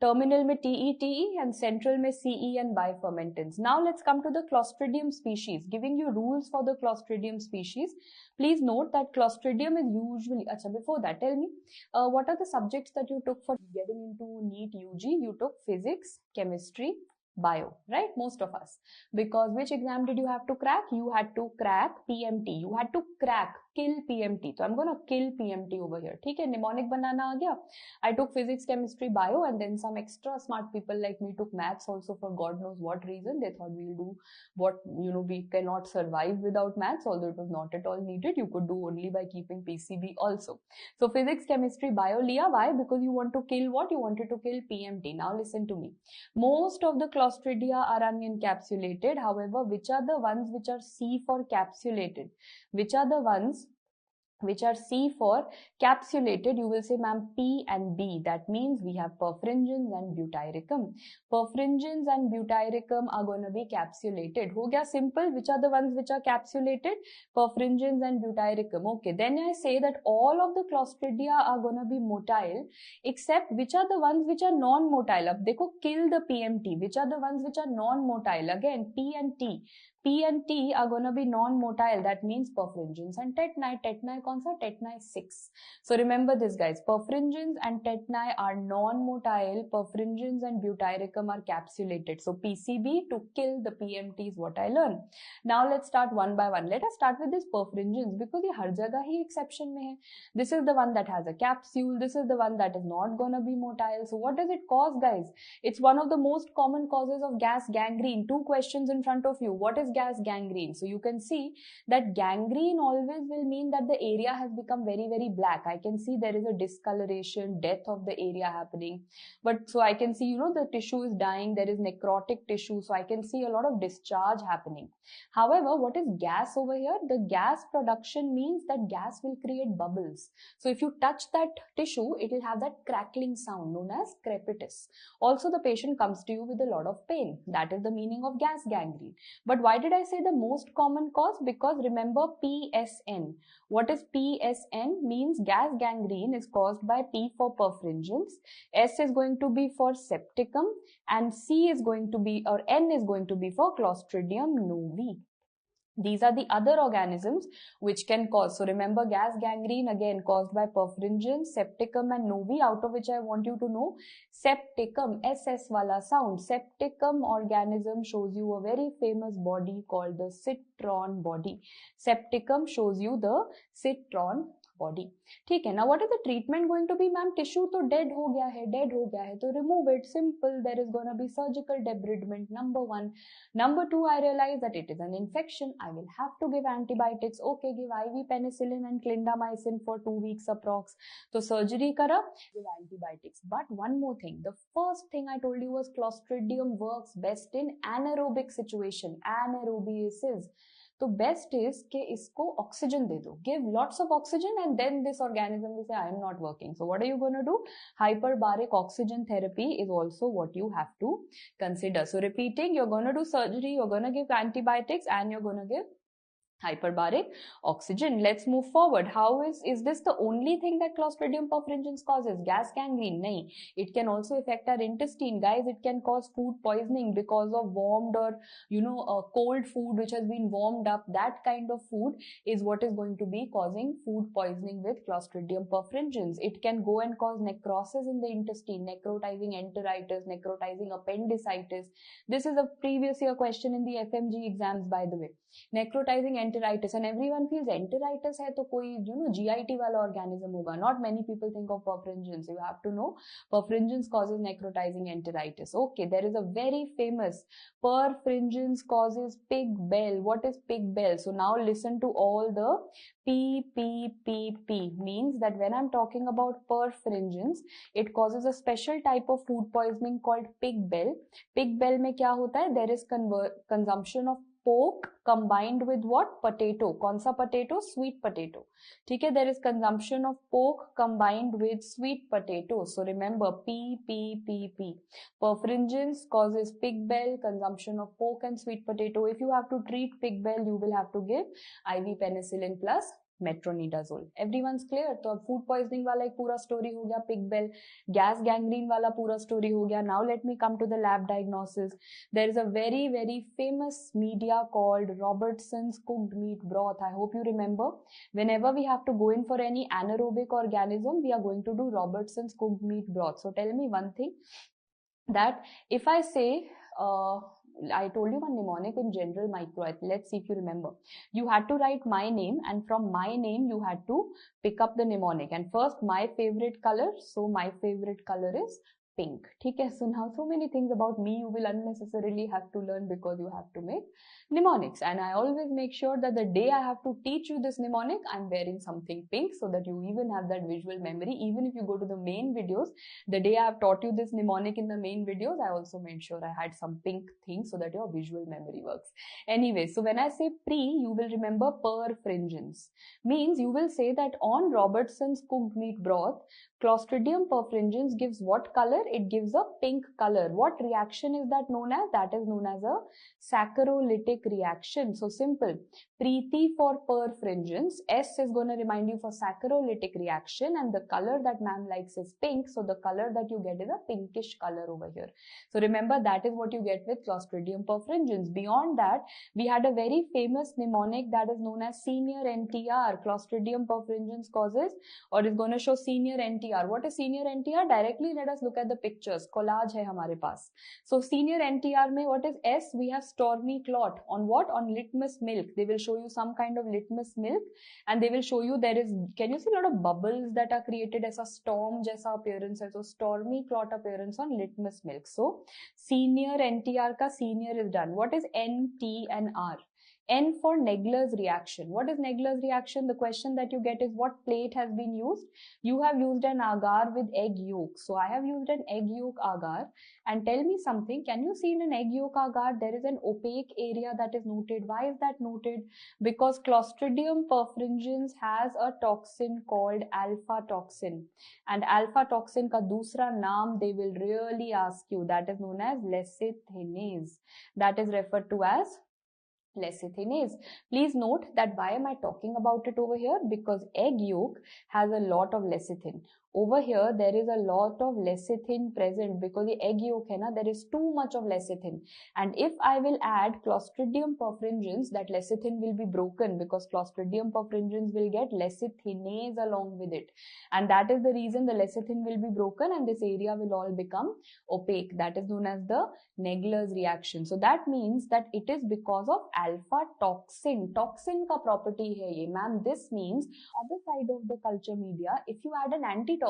S1: Terminal में TE and central में CE and bifermentans. Now let's come to the Clostridium species. Giving you rules for the Clostridium species. Please note that Clostridium is usually, before that, tell me, what are the subjects that you took for getting into NEET UG? You took physics, chemistry, bio, right? Most of us. Because which exam did you have to crack? You had to crack PMT. You had to crack, kill PMT. So I'm going to kill PMT over here. ठीक है, mnemonic बनाना आ गया. I took physics, chemistry, bio, and then some extra smart people like me took maths also for God knows what reason. They thought we'll do what, we cannot survive without maths, although it was not at all needed. You could do only by keeping PCB also. So physics, chemistry, bio liya. Why? Because you want to kill what? You wanted to kill PMT. Now listen to me. Most of the Clostridia are unencapsulated. However, which are the ones which are C for capsulated? Which are the ones which are C for capsulated? You will say, ma'am, P and B. That means we have perfringens and butyricum. Perfringens and butyricum are going to be capsulated. Ho gaya simple. Which are the ones which are capsulated? Perfringens and butyricum. Okay, then I say that all of the Clostridia are going to be motile, except which are the ones which are non-motile. Ab dekho, kill the PMT. Which are the ones which are non-motile? Again, P and T. P and T are going to be non-motile. That means perfringens and tetni. Tetni kaun sa? Tetni 6. So remember this, guys. Perfringens and tetni are non-motile. Perfringens and butyricum are capsulated. So PCB, to kill the PMT, is what I learn. Now let's start one by one. Let us start with this perfringens, because ye har jagah hi exception mein hai. This is the one that has a capsule. This is the one that is not going to be motile. So what does it cause, guys? It's one of the most common causes of gas gangrene. Two questions in front of you. What is gas gangrene? So you can see that gangrene always will mean that the area has become very, very black. I can see there is a discoloration, death of the area happening. But so I can see, the tissue is dying. There is necrotic tissue. So I can see a lot of discharge happening. However, what is gas over here? The gas production means that gas will create bubbles. So if you touch that tissue, it will have that crackling sound known as crepitus. Also, the patient comes to you with a lot of pain. That is the meaning of gas gangrene. But why did I say the most common cause? Because remember PSN. What is PSN? Means gas gangrene is caused by P for perfringens, S is going to be for septicum, and C is going to be, or N is going to be for Clostridium novi. These are the other organisms which can cause. So remember, gas gangrene again caused by perfringens, septicum and novi, out of which I want you to know septicum, SS wala sound. Septicum organism shows you a very famous body called the citron body. Septicum shows you the citron body. ठीक है. Now what is the treatment going to be, ma'am? Tissue तो dead हो गया है, तो remove it. Simple. There is going to be surgical debridement. Number 1. Number 2, I realize that it is an infection. I will have to give antibiotics. Okay, give IV penicillin and clindamycin for 2 weeks approx. So surgery kara, give antibiotics. But one more thing. The first thing I told you was Clostridium works best in anaerobic situation. Anaerobiosis. तो best is कि इसको oxygen दे दो. Give lots of oxygen and then this organism will say I am not working. So what are you gonna do? Hyperbaric oxygen therapy is also what you have to consider. So repeating, you are gonna do surgery, you are gonna give antibiotics and you are gonna give hyperbaric oxygen. Let's move forward. How is this the only thing that Clostridium perfringens causes? Gas gangrene? Nahi. It can also affect our intestine, guys. It can cause food poisoning because of warmed or cold food which has been warmed up. That kind of food is what is going to be causing food poisoning with Clostridium perfringens. It can go and cause necrosis in the intestine, necrotizing enteritis, necrotizing appendicitis. This is a previous year question in the FMG exams, by the way. Necrotizing enteritis, and everyone feels enteritis hai to koi GIT wala organism hoga. Not many people think of perfringens. You have to know perfringens causes necrotizing enteritis. Okay, there is a very famous perfringens causes pig bell. What is pig bell? So now listen to all the P means that when I'm talking about perfringens, it causes a special type of food poisoning called pig bell. Pig bell mein kya hota hai? There is consumption of pork combined with what? Potato. कौन सा potato? Sweet potato. ठीक है, there is consumption of pork combined with sweet potato. So remember P. Perfringens causes pig bell, consumption of pork and sweet potato. If you have to treat pig bell, you will have to give IV penicillin plus metronidazole. Everyone's clear? तो अब food poisoning वाला एक पूरा story हो गया, pig bell, gas gangrene वाला पूरा story हो गया. Now let me come to the lab diagnosis. There is a very famous media called Robertson's cooked meat broth. I hope you remember. Whenever we have to go in for any anaerobic organism, we are going to do Robertson's cooked meat broth. So tell me one thing, that if I say I told you one mnemonic in general micro. Let's see if you remember. You had to write my name, and from my name you had to pick up the mnemonic. And first, my favorite color. So my favorite color is pink. Okay, so now so many things about me you will unnecessarily have to learn because you have to make mnemonics. And I always make sure that the day I have to teach you this mnemonic, I'm wearing something pink so that you even have that visual memory. Even if you go to the main videos, the day I have taught you this mnemonic in the main videos, I also made sure I had some pink things so that your visual memory works. Anyway, so when I say pre, you will remember perfringens. Means you will say that on Robertson's cooked meat broth, Clostridium perfringens gives what color? It gives a pink color. What reaction is that known as? That is known as a saccharolytic reaction. So simple. Preeti for perfringens. S is going to remind you for saccharolytic reaction, and the color that ma'am likes is pink. So the color that you get is a pinkish color over here. So remember, that is what you get with Clostridium perfringens. Beyond that, we had a very famous mnemonic that is known as senior NTR. Clostridium perfringens causes, or is going to show senior NTR. What is senior NTR? Directly let us look at the pictures. Collage hai hamare paas. So senior NTR mein what is S? We have stormy clot. On what? On litmus milk. They will show you some kind of litmus milk, and they will show you there is, can you see a lot of bubbles that are created as a storm jaisa appearance hai? So stormy clot appearance on litmus milk. So senior NTR ka senior is done. What is N, T and R? N for Nagler's reaction. What is Nagler's reaction? The question that you get is what plate has been used? You have used an agar with egg yolk. So I have used an egg yolk agar. And tell me something, can you see in an egg yolk agar there is an opaque area that is noted? Why is that noted? Because Clostridium perfringens has a toxin called alpha toxin. And alpha toxin ka dusra naam they will really ask you, that is known as lecithinase. That is referred to as lecithinase. Please note that why am I talking about it over here? Because egg yolk has a lot of lecithin. Over here, there is a lot of lecithin present because the egg yolk hai na, there is too much of lecithin. And if I will add Clostridium perfringens, that lecithin will be broken because Clostridium perfringens will get lecithinase along with it. And that is the reason the lecithin will be broken and this area will all become opaque. That is known as the Nagler's reaction. So that means that it is because of alpha toxin. Toxin ka property hai ye. Ma'am, this means other side of the culture media, if you add an antitoxin,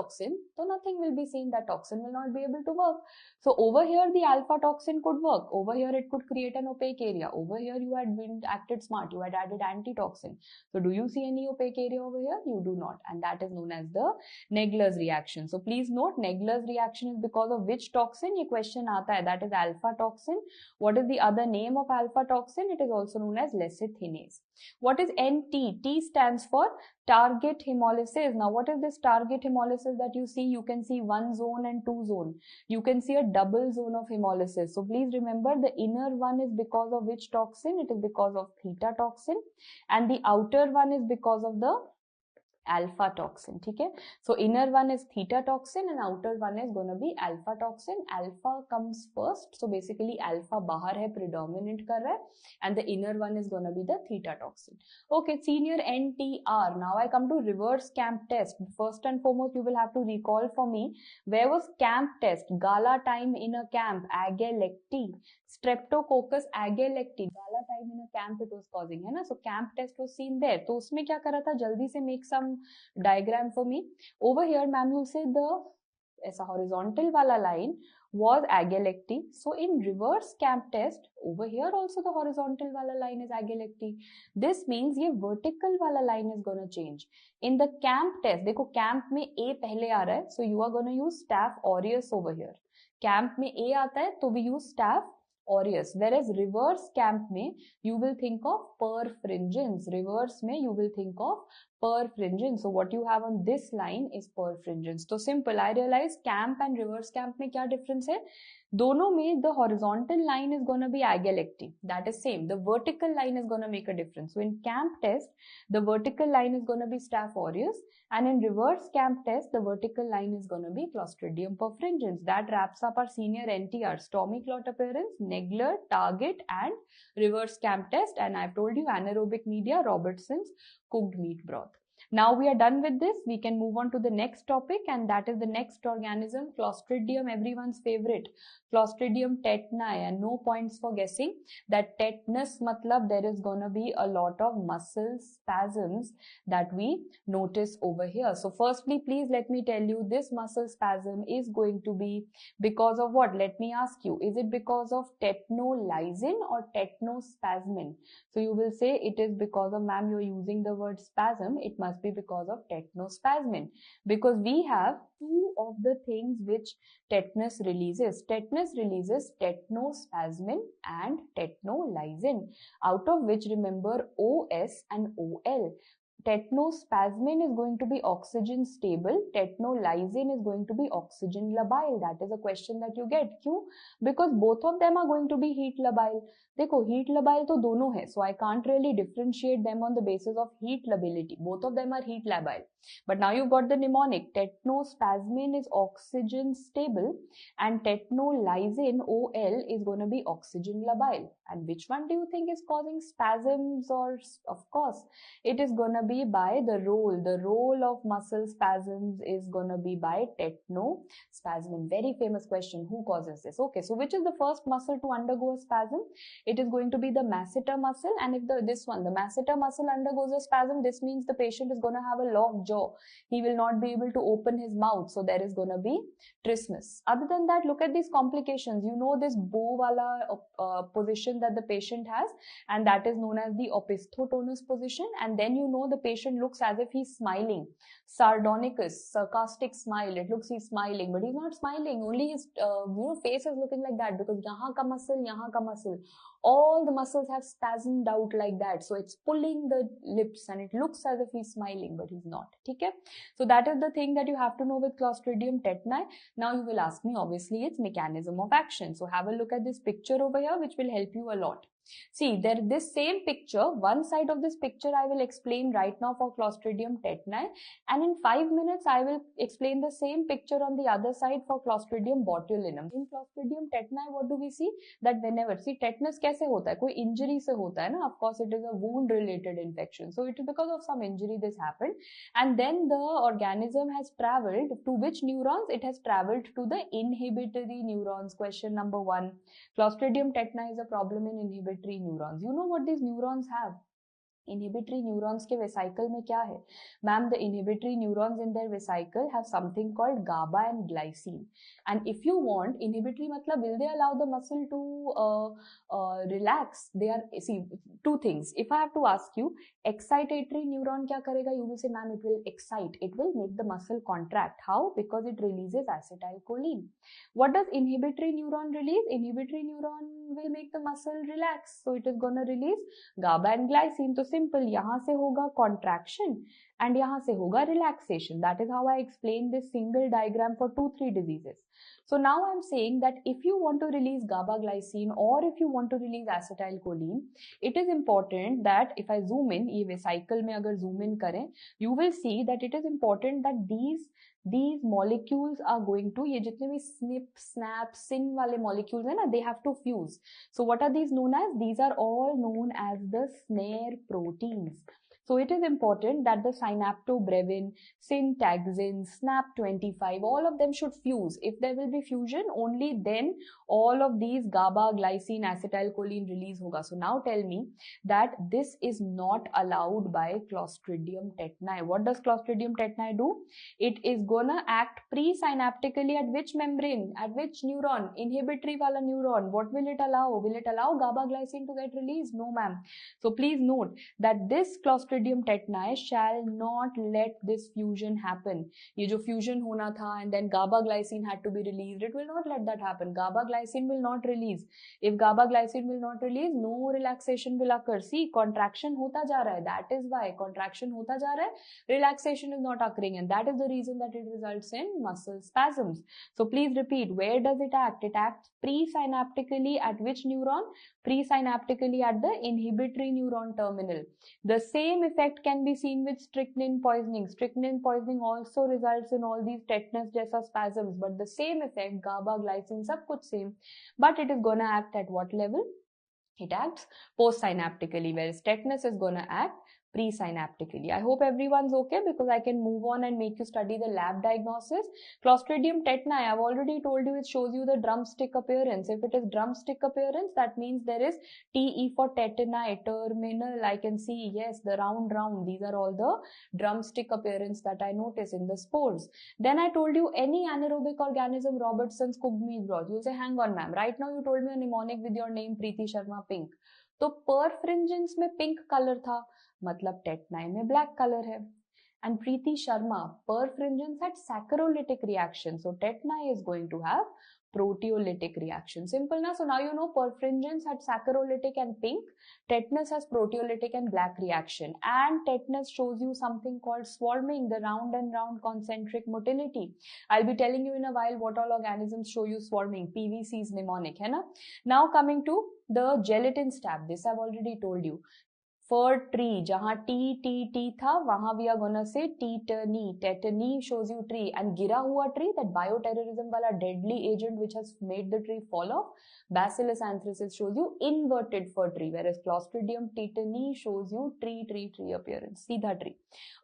S1: so nothing will be seen. That toxin will not be able to work. So over here, the alpha toxin could work. Over here, it could create an opaque area. Over here, you had been acted smart. You had added antitoxin. So do you see any opaque area over here? You do not. And that is known as the Nagler's reaction. So please note, Nagler's reaction is because of which toxin? Ye question aata hai. That is alpha toxin. What is the other name of alpha toxin? It is also known as lecithinase. What is NT? T stands for target hemolysis. Now, what is this target hemolysis? hemolysis that you see, you can see one zone and two zone. You can see a double zone of hemolysis. So please remember, the inner one is because of which toxin? It is because of theta toxin, and the outer one is because of the alpha toxin. Okay, so inner one is theta toxin and outer one is going to be alpha toxin. Alpha comes first, so basically alpha bahar hai, predominant kar raha hai, and the inner one is going to be the theta toxin. Okay, senior NTR. Now I come to reverse camp test. First and foremost, you will have to recall for me, where was camp test? Gala time in a camp, Agalacti, Streptococcus agalacti, gala time in a camp it was causing, है ना? So camp test was seen there. तो उसमें क्या करा था? जल्दी से make some diagram for me. Over here, ma'am, you say the ऐसा horizontal वाला line was agalacti. So in reverse camp test, over here also the horizontal wala line is agalacti. This means ये vertical wala line is gonna change. In the camp test, देखो camp में A पहले आ रहा है, so you are gonna use staph aureus over here. Camp में A आता है, तो we use staph aureus. Whereas reverse camp में you will think of perfringens. Reverse में you will think of perfringens. So what you have on this line is perfringens. So simple. I realize camp and reverse camp में क्या difference है? दोनों में the horizontal line is gonna be agalacti. That is same. The vertical line is gonna make a difference. So in camp test, the vertical line is gonna be staph aureus, and in reverse camp test, the vertical line is gonna be Clostridium perfringens. That wraps up our senior NTR. Stomy clot appearance, Negler, target, and reverse camp test. And I've told you anaerobic media, Robertson's cooked meat broth. Now we are done with this. We can move on to the next topic, and that is the next organism, Clostridium, everyone's favorite, Clostridium tetani. And no points for guessing that tetanus matlab there is gonna be a lot of muscle spasms that we notice over here. So firstly, please let me tell you, this muscle spasm is going to be because of what? Let me ask you, is it because of tetnolysin or tetnospasmin? So you will say it is because of, ma'am, you're using the word spasm, it must be because of tetnospasmin, because we have two of the things which tetanus releases. Tetanus releases tetnospasmin and tetnolysin, out of which remember OS and OL. Tetnospasmin is going to be oxygen stable, tetnolysin is going to be oxygen labile. That is a question that you get. क्यों? Because both of them are going to be heat labile. देखो heat labile तो दोनों है, so I can't really differentiate them on the basis of heat lability. Both of them are heat labile. But now you've got the mnemonic. Tetnospasmin is oxygen stable and tetnolysin OL is going to be oxygen labile. And which one do you think is causing spasms? Or of course it is going to be by the role. The role of muscle spasms is going to be by tetnospasmin. Very famous question. Who causes this? Okay, so which is the first muscle to undergo a spasm? It is going to be the masseter muscle. And if the masseter muscle undergoes a spasm, this means the patient is going to have a locked jaw. He will not be able to open his mouth. So there is going to be trismus. Other than that, look at these complications. You know this bow wala position that the patient has, and that is known as the opisthotonous position. And then you know the patient looks as if he's smiling. Sardonicus, sarcastic smile. It looks he's smiling, but he's not smiling. Only his face is looking like that, because yahan ka muscle, all the muscles have spasmed out like that. So it's pulling the lips and it looks as if he's smiling, but he's not. Okay? So that is the thing that you have to know with Clostridium tetani. Now you will ask me, obviously, its mechanism of action. So have a look at this picture over here, which will help you a lot. See, this same picture, one side of this picture I will explain right now for Clostridium tetani, and in 5 minutes I will explain the same picture on the other side for Clostridium botulinum. In Clostridium tetani, what do we see? That whenever, see, tetanus कैसे होता है? कोई injury से होता है ना? Of course, it is a wound related infection. So it is because of some injury this happened, and then the organism has traveled to which neurons? It has traveled to the inhibitory neurons. Question number 1. Clostridium tetani is a problem in inhibitory neurons. You know what these neurons have? Inhibitory neurons के vesicle में क्या है? Ma'am, the inhibitory neurons in their vesicle have something called GABA and glycine. And if you want, inhibitory matlab, will they allow the muscle to relax? They are, see, two things. If I have to ask you, excitatory neuron क्या करेगा? You will say, ma'am, it will excite. It will make the muscle contract. How? Because it releases acetylcholine. What does inhibitory neuron release? Inhibitory neuron will make the muscle relax. So it is going to release GABA and glycine. तो simple, यहाँ से होगा contraction and यहाँ से होगा relaxation. That is how I explained this single diagram for 2-3 diseases. So now I'm saying that if you want to release GABA glycine or if you want to release acetylcholine, it is important that if I zoom in, ये cycle में अगर zoom in करें, you will see that it is important that these molecules are going to, ये जितने भी snip, snap, syn वाले molecules है ना, they have to fuse. So what are these known as? These are all known as the snare proteins. So it is important that the synaptobrevin, syntaxin, SNAP25, all of them should fuse. If there will be fusion, only then all of these GABA, glycine, acetylcholine release hoga. So now tell me that this is not allowed by Clostridium tetani. What does Clostridium tetani do? It is gonna act presynaptically at which membrane? At which neuron? Inhibitory wala neuron. What will it allow? Will it allow GABA glycine to get released? No, ma'am. So please note that this Clostridium tetani shall not let this fusion happen. ये जो fusion होना था and then GABA glycine had to be released, it will not let that happen. GABA glycine will not release. If GABA glycine will not release, no relaxation will occur. See, contraction होता जा रहा है. That is why contraction होता जा रहा है. Relaxation is not occurring, and that is the reason that it results in muscle spasms. So please repeat, where does it act? It acts presynaptically at which neuron? Presynaptically at the inhibitory neuron terminal. The same effect can be seen with strychnine poisoning. Strychnine poisoning also results in all these tetanus jaisa spasms, but the same effect, GABA, glycine, sab kuch same, but it is gonna act at what level? It acts postsynaptically, whereas tetanus is gonna act presynaptically. I hope everyone's okay, because I can move on and make you study the lab diagnosis. Clostridium tetani, I've already told you, it shows you the drumstick appearance. If it is drumstick appearance, that means there is TE for tetani, terminal. I can see, yes, the round. These are all the drumstick appearance that I notice in the spores. Then I told you any anaerobic organism, Robertson's cooked meat broth. You say, hang on, ma'am. Right now you told me a mnemonic with your name, Preeti Sharma, pink. तो perfringens में pink color था, मतलब tetani में black color है. And Preeti Sharma, perfringens had saccharolytic reaction. So tetani is going to have proteolytic reaction. Simple na? So now you know perfringens had saccharolytic and pink. Tetanus has proteolytic and black reaction. And tetanus shows you something called swarming, the round and round concentric motility. I'll be telling you in a while what all organisms show you swarming. PVC is mnemonic, hai na? Now coming to the gelatin stab. This I've already told you. For tree, जहाँ T था, वहाँ we are gonna say tetany. Tetany shows you tree, and गिरा हुआ tree, that bioterrorism वाला deadly agent which has made the tree fall off. Bacillus anthracis shows you inverted fir tree, whereas Clostridium tetani shows you tree appearance, सीधा tree.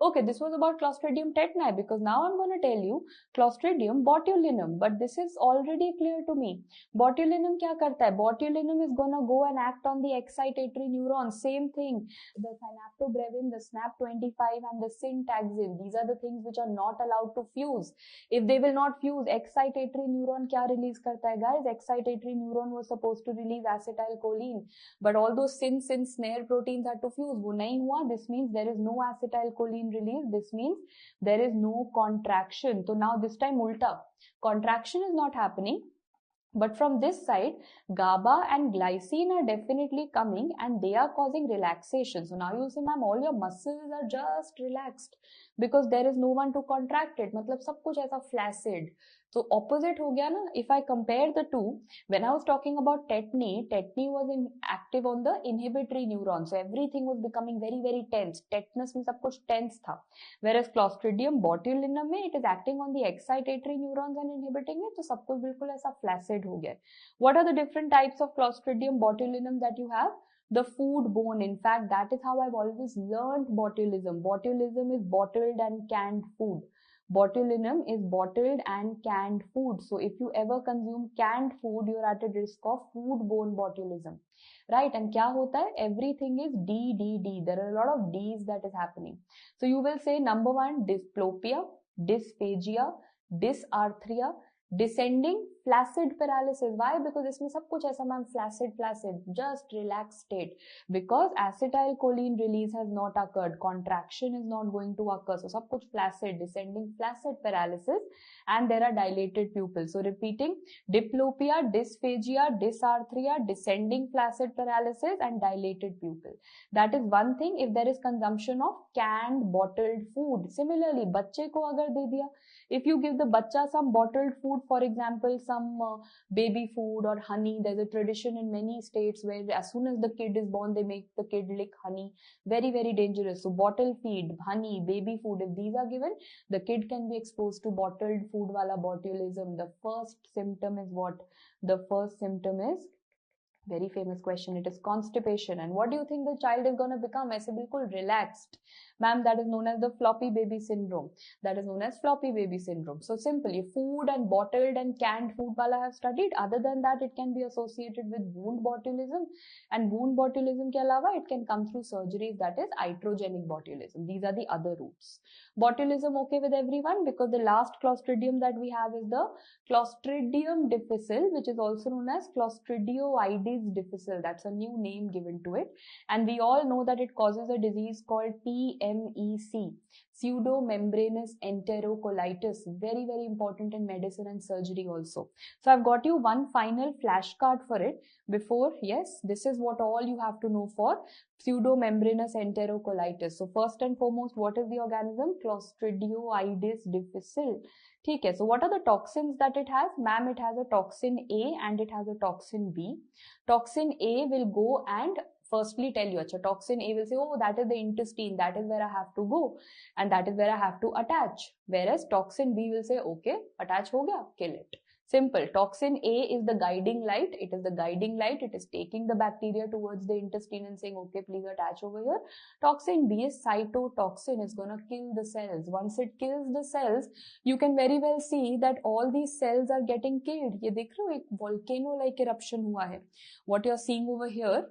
S1: Okay, this was about Clostridium tetani, because now I'm gonna tell you Clostridium botulinum, but this is already clear to me. Botulinum क्या करता है? Botulinum is gonna go and act on the excitatory neuron. Same thing. The synaptobrevin, the SNAP25 and the syntaxin, these are the things which are not allowed to fuse. If they will not fuse, excitatory neuron क्या release करता है guys? Excitatory neuron was supposed to release acetylcholine, but all those syn snare proteins had to fuse. वो नहीं हुआ. This means there is no acetylcholine release. This means there is no contraction. So now this time ulta, contraction is not happening. But from this side, GABA and glycine are definitely coming and they are causing relaxation. So now you say, ma'am, all your muscles are just relaxed because there is no one to contract it. मतलब सब कुछ ऐसा flaccid. So opposite हो गया ना. If I compare the two, when I was talking about tetany was active on the inhibitory neuron. So everything was becoming very tense. Tetanus में सब कुछ tense था. Whereas Clostridium botulinum में it is acting on the excitatory neurons and inhibiting it. तो सब कुछ बिल्कुल ऐसा flaccid हो गया. What are the different types of Clostridium botulinum that you have? The food borne. In fact, that is how I've always learned botulism. Botulism is bottled and canned food. Botulinum is bottled and canned food. So if you ever consume canned food, you're at a risk of food-borne botulism. Right? And kya hota hai? Everything is D. There are a lot of D's that is happening. So you will say number 1, dysplopia, dysphagia, dysarthria, descending flaccid paralysis. Why? Because इसमें सब कुछ ऐसा ma'am flaccid, just relaxed state, because acetylcholine release has not occurred, contraction is not going to occur, so सब कुछ flaccid, descending flaccid paralysis, and there are dilated pupils. So repeating, diplopia, dysphagia, dysarthria, descending flaccid paralysis, and dilated pupil. That is one thing. If there is consumption of canned bottled food, similarly बच्चे को अगर दे दिया, if you give the bacha some bottled food, for example some baby food or honey, there's a tradition in many states where as soon as the kid is born they make the kid lick honey, very very dangerous. So bottle feed, honey, baby food, if these are given, the kid can be exposed to bottled food wala botulism. The first symptom is what? The first symptom is very famous question, it is constipation. And what do you think the child is going to become? ऐसे बिल्कुल relaxed. Ma'am, that is known as the floppy baby syndrome. That is known as floppy baby syndrome. So simply, food and bottled and canned food wala have studied. Other than that, it can be associated with wound botulism. And wound botulism के अलावा, it can come through surgeries, that is iatrogenic botulism. These are the other routes. Botulism okay with everyone, because the last clostridium that we have is the Clostridium difficile, which is also known as Clostridioides difficile. That's a new name given to it. And we all know that it causes a disease called PMEC, pseudomembranous enterocolitis. Very, very important in medicine and surgery also. So I've got you one final flashcard for it before. Yes, this is what all you have to know for pseudomembranous enterocolitis. So first and foremost, what is the organism? Clostridioides difficile. Okay, so what are the toxins that it has? Ma'am, it has a toxin A and it has a toxin B. Toxin A will go and firstly tell you, toxin A will say, oh, that is the intestine, that is where I have to go and that is where I have to attach. Whereas toxin B will say, okay, attach ho gaya, kill it. Simple. Toxin A is the guiding light. It is the guiding light. It is taking the bacteria towards the intestine and saying, okay, please attach over here. Toxin B is cytotoxin. It's going to kill the cells. Once it kills the cells, you can very well see that all these cells are getting killed. ये देख रहे हो, एक volcano-like eruption हुआ है. What you are seeing over here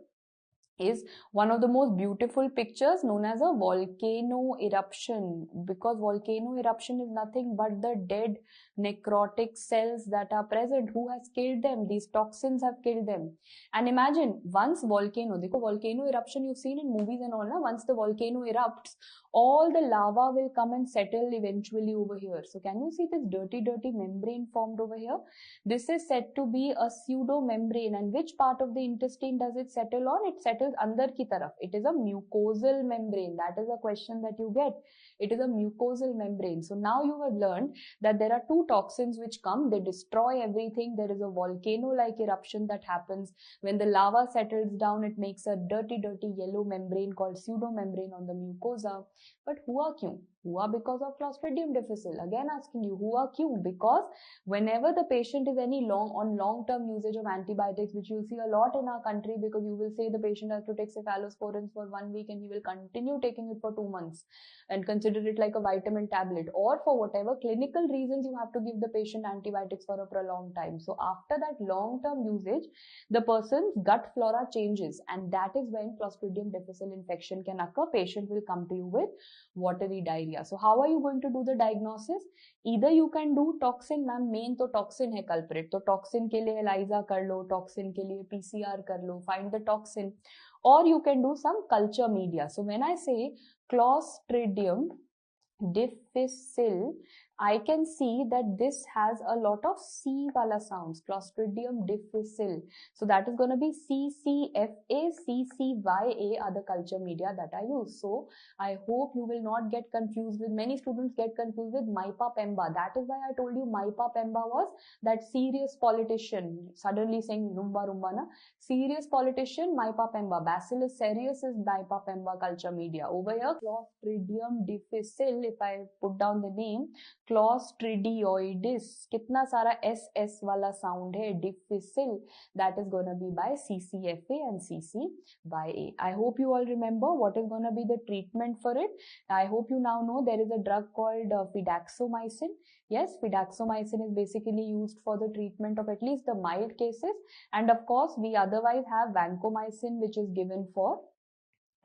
S1: is one of the most beautiful pictures known as a volcano eruption, because volcano eruption is nothing but the dead necrotic cells that are present. Who has killed them? These toxins have killed them. And imagine once volcano, देखो volcano eruption you've seen in movies and all, na? Once the volcano erupts, all the lava will come and settle eventually over here. So can you see this dirty membrane formed over here? This is said to be a pseudo membrane. And which part of the intestine does it settle on? It settles अंदर की तरफ. It is a mucosal membrane. That is a question that you get. It is a mucosal membrane. So now you have learned that there are two toxins which come. They destroy everything. There is a volcano-like eruption that happens. When the lava settles down, it makes a dirty yellow membrane called pseudomembrane on the mucosa. But हुआ क्यों? हुआ because of Clostridium difficile. Again asking you, हुआ क्यों? Because whenever the patient is on long-term usage of antibiotics, which you'll see a lot in our country, because you will say the patient has to take cephalosporins for 1 week and he will continue taking it for 2 months and consider it like a vitamin tablet, or for whatever clinical reasons you have to give the patient antibiotics for a prolonged time. So after that long-term usage, the person's gut flora changes, and that is when Clostridium difficile infection can occur. Patient will come to you with watery diarrhea. So how are you going to do the diagnosis? Either you can do toxin, ma'am, main तो toxin है culprit, तो toxin के लिए ELISA कर लो, toxin के लिए PCR कर लो, find the toxin, or you can do some culture media. So when I say Clostridium difficile, I can see that this has a lot of C wala sounds, Clostridium difficile. So that is going to be CCFA, CCYA are the culture media that I use. So I hope you will not get confused with, many students get confused with Mypa Pemba. That is why I told you Mypa Pemba was that serious politician, suddenly saying rumba na. Serious politician, Mypa Pemba. Bacillus cereus is Mypa Pemba culture media. Over here, Clostridium difficile, if I put down the name, Clostridioides, कितना सारा SS वाला sound है, difficile, that is gonna be by CCFA and CCYA. I hope you all remember what is gonna be the treatment for it. I hope you now know there is a drug called fidaxomicin. Yes, fidaxomicin is basically used for the treatment of at least the mild cases. And of course, we otherwise have vancomycin, which is given for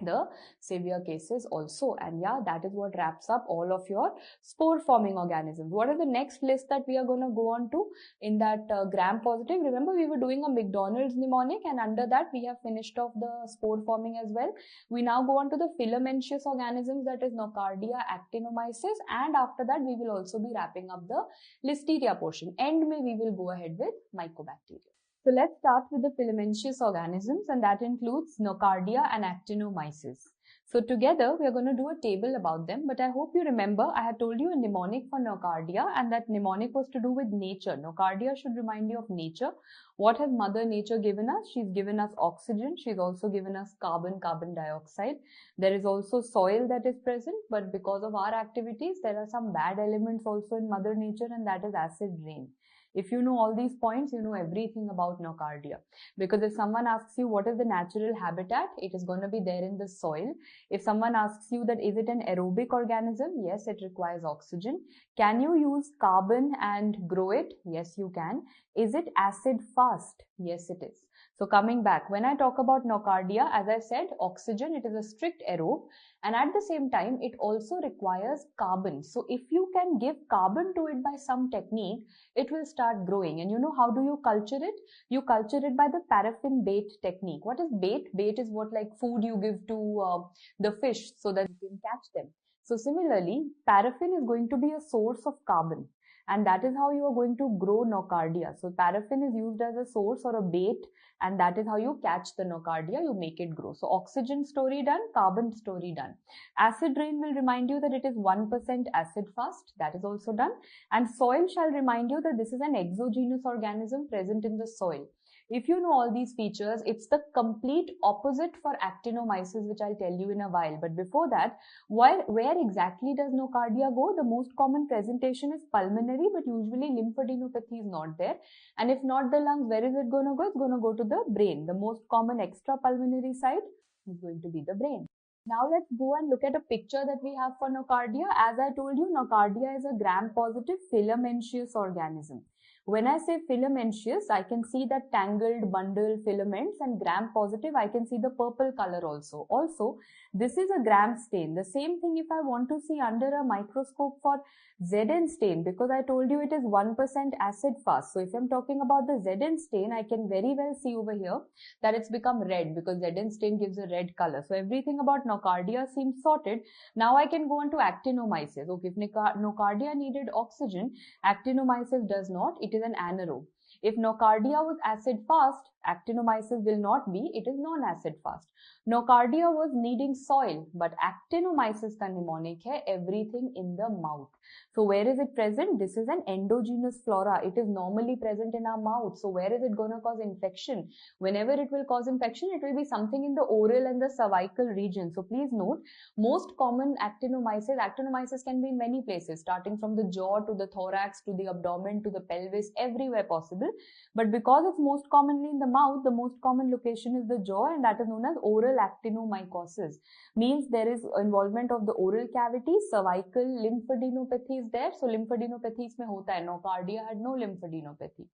S1: the severe cases also. And yeah, that is what wraps up all of your spore forming organisms. What is the next list that we are going to go on to in that gram positive? Remember, we were doing a McDonald's mnemonic, and under that we have finished off the spore forming as well. We now go on to the filamentous organisms, that is Nocardia, Actinomyces, and after that we will also be wrapping up the Listeria portion. End may we will go ahead with Mycobacteria. So let's start with the filamentous organisms, and that includes Nocardia and Actinomyces. So together we are going to do a table about them, but I hope you remember I had told you a mnemonic for Nocardia, and that mnemonic was to do with nature. Nocardia should remind you of nature. What has Mother Nature given us? She's given us oxygen. She's also given us carbon dioxide. There is also soil that is present, but because of our activities, there are some bad elements also in Mother Nature, and that is acid rain. If you know all these points, you know everything about Nocardia. Because if someone asks you what is the natural habitat, it is going to be there in the soil. If someone asks you that is it an aerobic organism, yes, it requires oxygen. Can you use carbon and grow it? Yes, you can. Is it acid fast? Yes, it is. So coming back, when I talk about Nocardia, as I said, oxygen, it is a strict aerobe, and at the same time, it also requires carbon. So if you can give carbon to it by some technique, it will start growing. And you know how do you culture it? You culture it by the paraffin bait technique. What is bait? Bait is what like food you give to the fish so that you can catch them. So similarly, paraffin is going to be a source of carbon, and that is how you are going to grow Nocardia. So paraffin is used as a source or a bait, and that is how you catch the Nocardia, you make it grow. So oxygen story done, carbon story done. Acid rain will remind you that it is 1% acid fast, that is also done. And soil shall remind you that this is an exogenous organism present in the soil. If you know all these features, it's the complete opposite for Actinomyces, which I'll tell you in a while. But before that, where exactly does Nocardia go? The most common presentation is pulmonary, but usually lymphadenopathy is not there. And if not the lungs, where is it going to go? It's going to go to the brain. The most common extrapulmonary site is going to be the brain. Now let's go and look at a picture that we have for Nocardia. As I told you, Nocardia is a gram-positive filamentous organism. When I say filamentous, I can see that tangled bundle filaments, and gram-positive, I can see the purple color also. Also, this is a gram stain. The same thing if I want to see under a microscope for Zn stain, because I told you it is 1% acid fast. So if I'm talking about the Zn stain, I can very well see over here that it's become red, because Zn stain gives a red color. So everything about Nocardia seems sorted. Now I can go on to Actinomyces. Okay, if Nocardia needed oxygen, Actinomyces does not. It is an anaerobe. If Nocardia was acid fast, Actinomyces will not be. It is non-acid fast. Nocardia was needing soil, but Actinomyces का mnemonic है everything in the mouth. So where is it present? This is an endogenous flora. It is normally present in our mouth. So where is it going to cause infection? Whenever it will cause infection, it will be something in the oral and the cervical region. So please note, most common actinomyces can be in many places, starting from the jaw to the thorax to the abdomen to the pelvis, everywhere possible. But because it's most commonly in the mouth, the most common location is the jaw, and that is known as oral actinomycosis. Means there is involvement of the oral cavity, cervical lymphadenopathy is there. So lymphadenopathy इसमें होता है. Nocardia had no lymphadenopathy.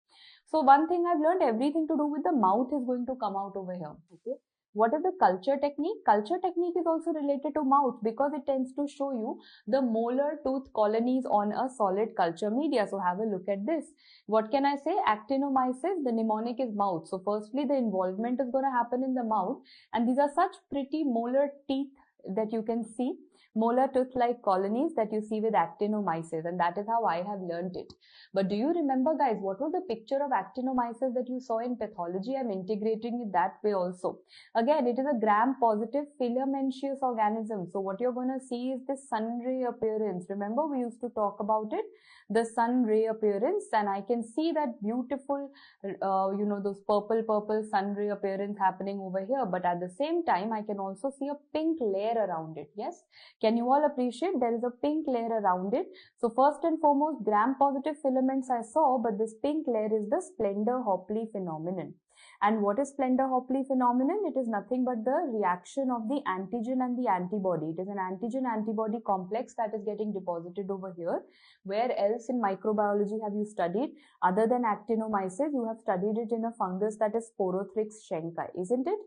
S1: So one thing I've learned, everything to do with the mouth is going to come out over here. Okay. What is the culture technique? Culture technique is also related to mouth, because it tends to show you the molar tooth colonies on a solid culture media. So have a look at this. What can I say? Actinomyces, the mnemonic is mouth. So firstly, the involvement is going to happen in the mouth, and these are such pretty molar teeth that you can see, molar tooth-like colonies that you see with Actinomyces, and that is how I have learnt it. But do you remember, guys, what was the picture of Actinomyces that you saw in pathology? I'm integrating it that way also. Again, it is a gram-positive filamentous organism. So what you're going to see is this sun ray appearance. Remember, we used to talk about it, the sun ray appearance, and I can see that beautiful, those purple sun ray appearance happening over here. But at the same time, I can also see a pink layer around it. Yes. Can you all appreciate there is a pink layer around it? So first and foremost, gram-positive filaments I saw, but this pink layer is the Splender-Hopley phenomenon. And what is Splender-Hopley phenomenon? It is nothing but the reaction of the antigen and the antibody. It is an antigen-antibody complex that is getting deposited over here. Where else in microbiology have you studied? Other than Actinomyces, you have studied it in a fungus that is Sporothrix schenki, isn't it?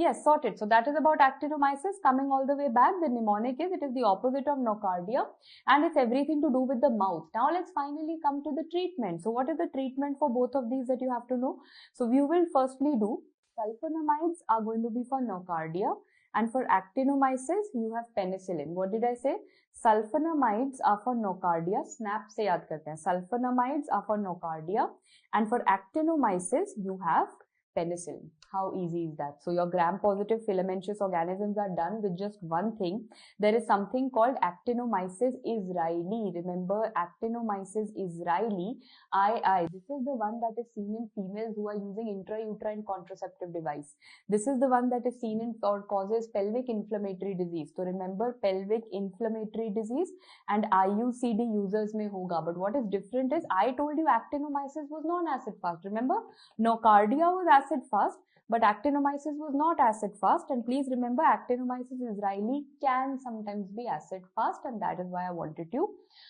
S1: Yes, sorted. So that is about actinomyces. Coming all the way back, the mnemonic is it is the opposite of nocardia and it's everything to do with the mouth. Now let's finally come to the treatment. So what is the treatment for both of these that you have to know? So we will firstly do sulfonamides are going to be for nocardia, and for actinomyces you have penicillin. What did I say? Sulfonamides are for nocardia. Snap se yaad karte hain. Sulfonamides are for nocardia, and for actinomyces you have penicillin. How easy is that? So your gram-positive filamentous organisms are done with just one thing. There is something called Actinomyces israeli. Remember, Actinomyces israeli, II. This is the one that is seen in females who are using intrauterine contraceptive device. This is the one that is seen in or causes pelvic inflammatory disease. So remember, pelvic inflammatory disease and IUCD users may hoga. But what is different is I told you Actinomyces was non-acid fast. Remember, nocardia was acid fast, but actinomyces was not acid fast. And please remember, Actinomyces israeli can sometimes be acid fast, and that is why I wanted you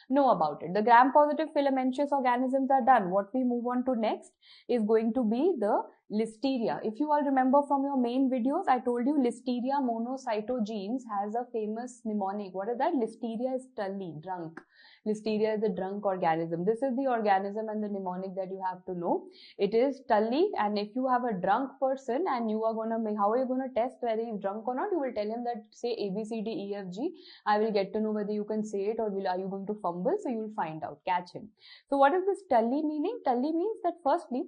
S1: to know about it. The gram-positive filamentous organisms are done. What we move on to next is going to be the Listeria. If you all remember from your main videos, I told you Listeria monocytogenes has a famous mnemonic. What is that? Listeria is Tully, drunk. Listeria is a drunk organism. This is the organism and the mnemonic that you have to know. It is Tully, and if you have a drunk person and you are going to make, how are you going to test whether he is drunk or not? You will tell him that say A, B, C, D, E, F, G. I will get to know whether you can say it or are you going to fumble. So you will find out, catch him. So what is this Tully meaning? Tully means that firstly,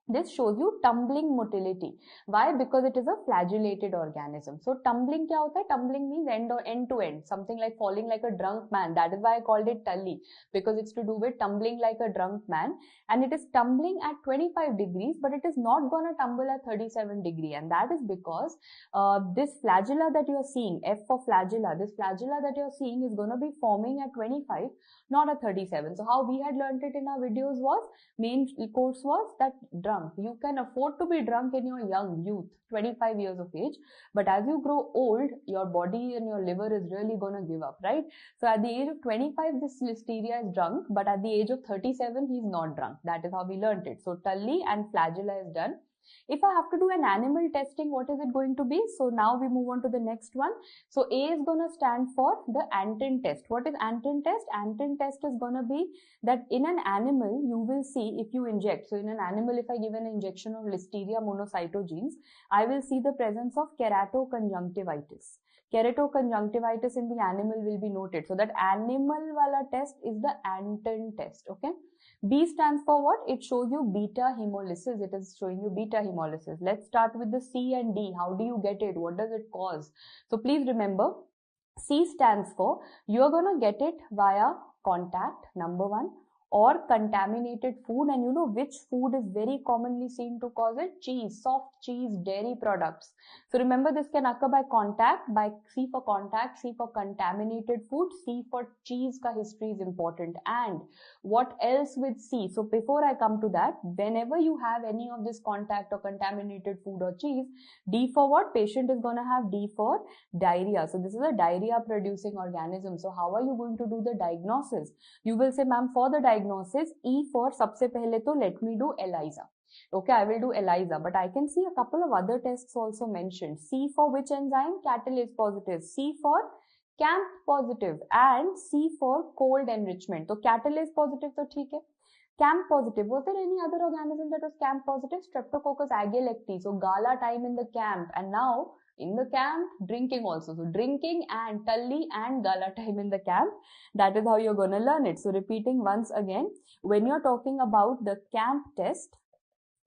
S1: this shows you tumbling motility. Why? Because it is a flagellated organism. So tumbling kya hota hai? Tumbling means end to end, something like falling like a drunk man. That is why I called it Tully, because it's to do with tumbling like a drunk man, and it is tumbling at 25 degrees, but it is not gonna tumble at 37 degree, and that is because this flagella that you are seeing, F for flagella, this flagella that you are seeing is gonna be forming at 25, not at 37. So how we had learned it in our videos was, main course was that drunk. You can afford to be drunk in your young youth, 25 years of age, but as you grow old, your body and your liver is really gonna give up, right? So at the age of 25, this Listeria is drunk, but at the age of 37, he's not drunk. That is how we learned it. So Tully and flagella is done. If I have to do an animal testing, what is it going to be? So now we move on to the next one. So A is going to stand for the Antin test. What is Antin test? Antin test is going to be that in an animal, you will see if you inject. So in an animal, if I give an injection of Listeria monocytogenes, I will see the presence of keratoconjunctivitis. Keratoconjunctivitis in the animal will be noted. So that animal wala test is the Antin test. Okay. B stands for what? It shows you beta hemolysis. It is showing you beta hemolysis. Let's start with the C and D. How do you get it? What does it cause? So please remember, C stands for you are going to get it via contact, number one, or contaminated food. And you know which food is very commonly seen to cause it? Cheese, soft cheese, dairy products. So remember, this can occur by contact, by C for contact, C for contaminated food, C for cheese ka history is important. And what else with C? So before I come to that, whenever you have any of this contact or contaminated food or cheese, D for what? Patient is going to have D for diarrhea. So this is a diarrhea producing organism. So how are you going to do the diagnosis? You will say, ma'am, for the diagnosis, E for sabse pehle to let me do ELISA. Okay, I will do ELISA, but I can see a couple of other tests also mentioned. C for which enzyme? Catalase positive. C for CAMP positive, and C for cold enrichment. So catalase positive to theek hai. CAMP positive. Was there any other organism that was CAMP positive? Streptococcus agalacti. So gala time in the camp, and now in the camp, drinking also. So drinking and Tully and gala time in the camp. That is how you're going to learn it. So repeating once again, when you're talking about the CAMP test,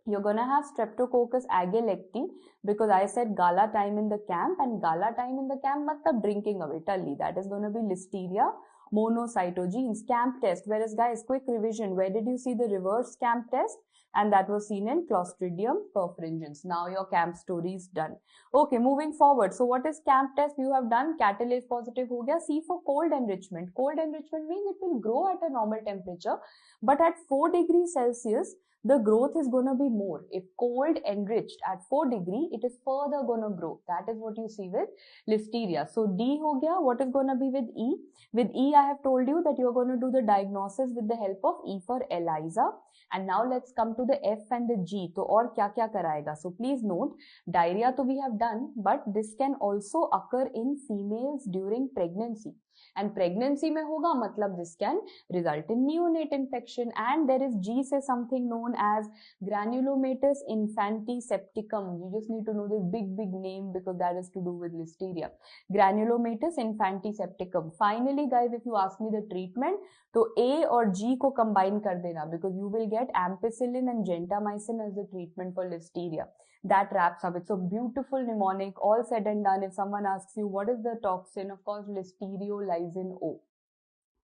S1: you're going to have Streptococcus agalacti, because I said gala time in the camp, and gala time in the camp matlab drinking away, Tully. That is going to be Listeria monocytogenes. CAMP test. Whereas guys, quick revision, where did you see the reverse CAMP test? And that was seen in Clostridium perfringens. Now your CAMP story is done. Okay, moving forward. So what is CAMP test? You have done catalase positive ho gaya. C for cold enrichment. Cold enrichment means it will grow at a normal temperature, but at 4 degrees Celsius, the growth is going to be more. If cold enriched at 4 degree, it is further going to grow. That is what you see with listeria. So D ho gaya. What is going to be with E? With E, I have told you that you are going to do the diagnosis with the help of E for ELISA. And now let's come to the F and the G. So और क्या क्या कराएगा? So please note, diarrhea तो we have done, but this can also occur in females during pregnancy. And pregnancy में होगा मतलब this can result in neonate infection. And there is G से something known as granulomatous infantisepticum. You just need to know this big name because that is to do with listeria. Granulomatous infantisepticum. Finally guys, if you ask me the treatment, तो A और G को combine कर देना because you will get ampicillin and gentamicin as the treatment for listeria. That wraps up. It's a beautiful mnemonic, all said and done. If someone asks you what is the toxin, of course, Listeriolysin O.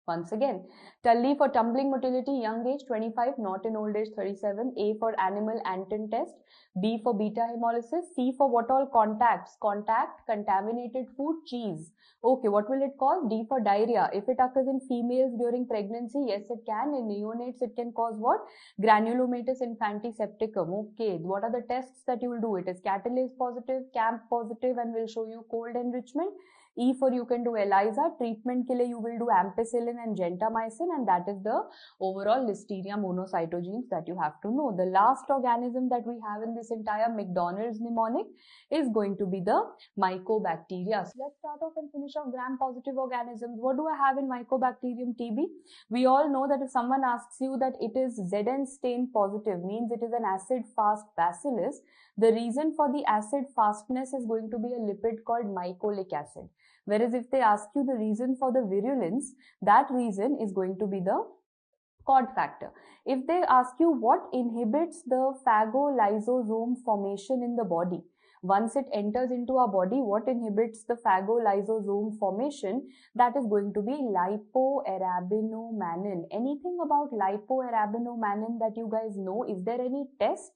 S1: Once again, Tully for tumbling motility, young age 25, not in old age 37. A for animal Anton test. B for beta hemolysis. C for what all contacts? Contact, contaminated food, cheese. Okay, what will it cause? D for diarrhea. If it occurs in females during pregnancy, yes, it can. In neonates, it can cause what? Granulomatous infantisepticum. Okay, what are the tests that you will do? It is catalase positive, CAMP positive, and will show you cold enrichment. E for you can do ELISA. Treatment के लिए you will do ampicillin and gentamicin, and that is the overall listeria monocytogenes that you have to know. The last organism that we have in this entire McDonald's mnemonic is going to be the Mycobacteria. So let's start off and finish off gram-positive organisms. What do I have in Mycobacterium TB? We all know that if someone asks you that it is Zn stain positive, means it is an acid-fast bacillus. The reason for the acid fastness is going to be a lipid called mycolic acid. Whereas if they ask you the reason for the virulence, that reason is going to be the cod factor. If they ask you what inhibits the phagolysosome formation in the body, once it enters into our body, what inhibits the phagolysosome formation? That is going to be lipoarabinomannan. Anything about lipoarabinomannan that you guys know? Is there any test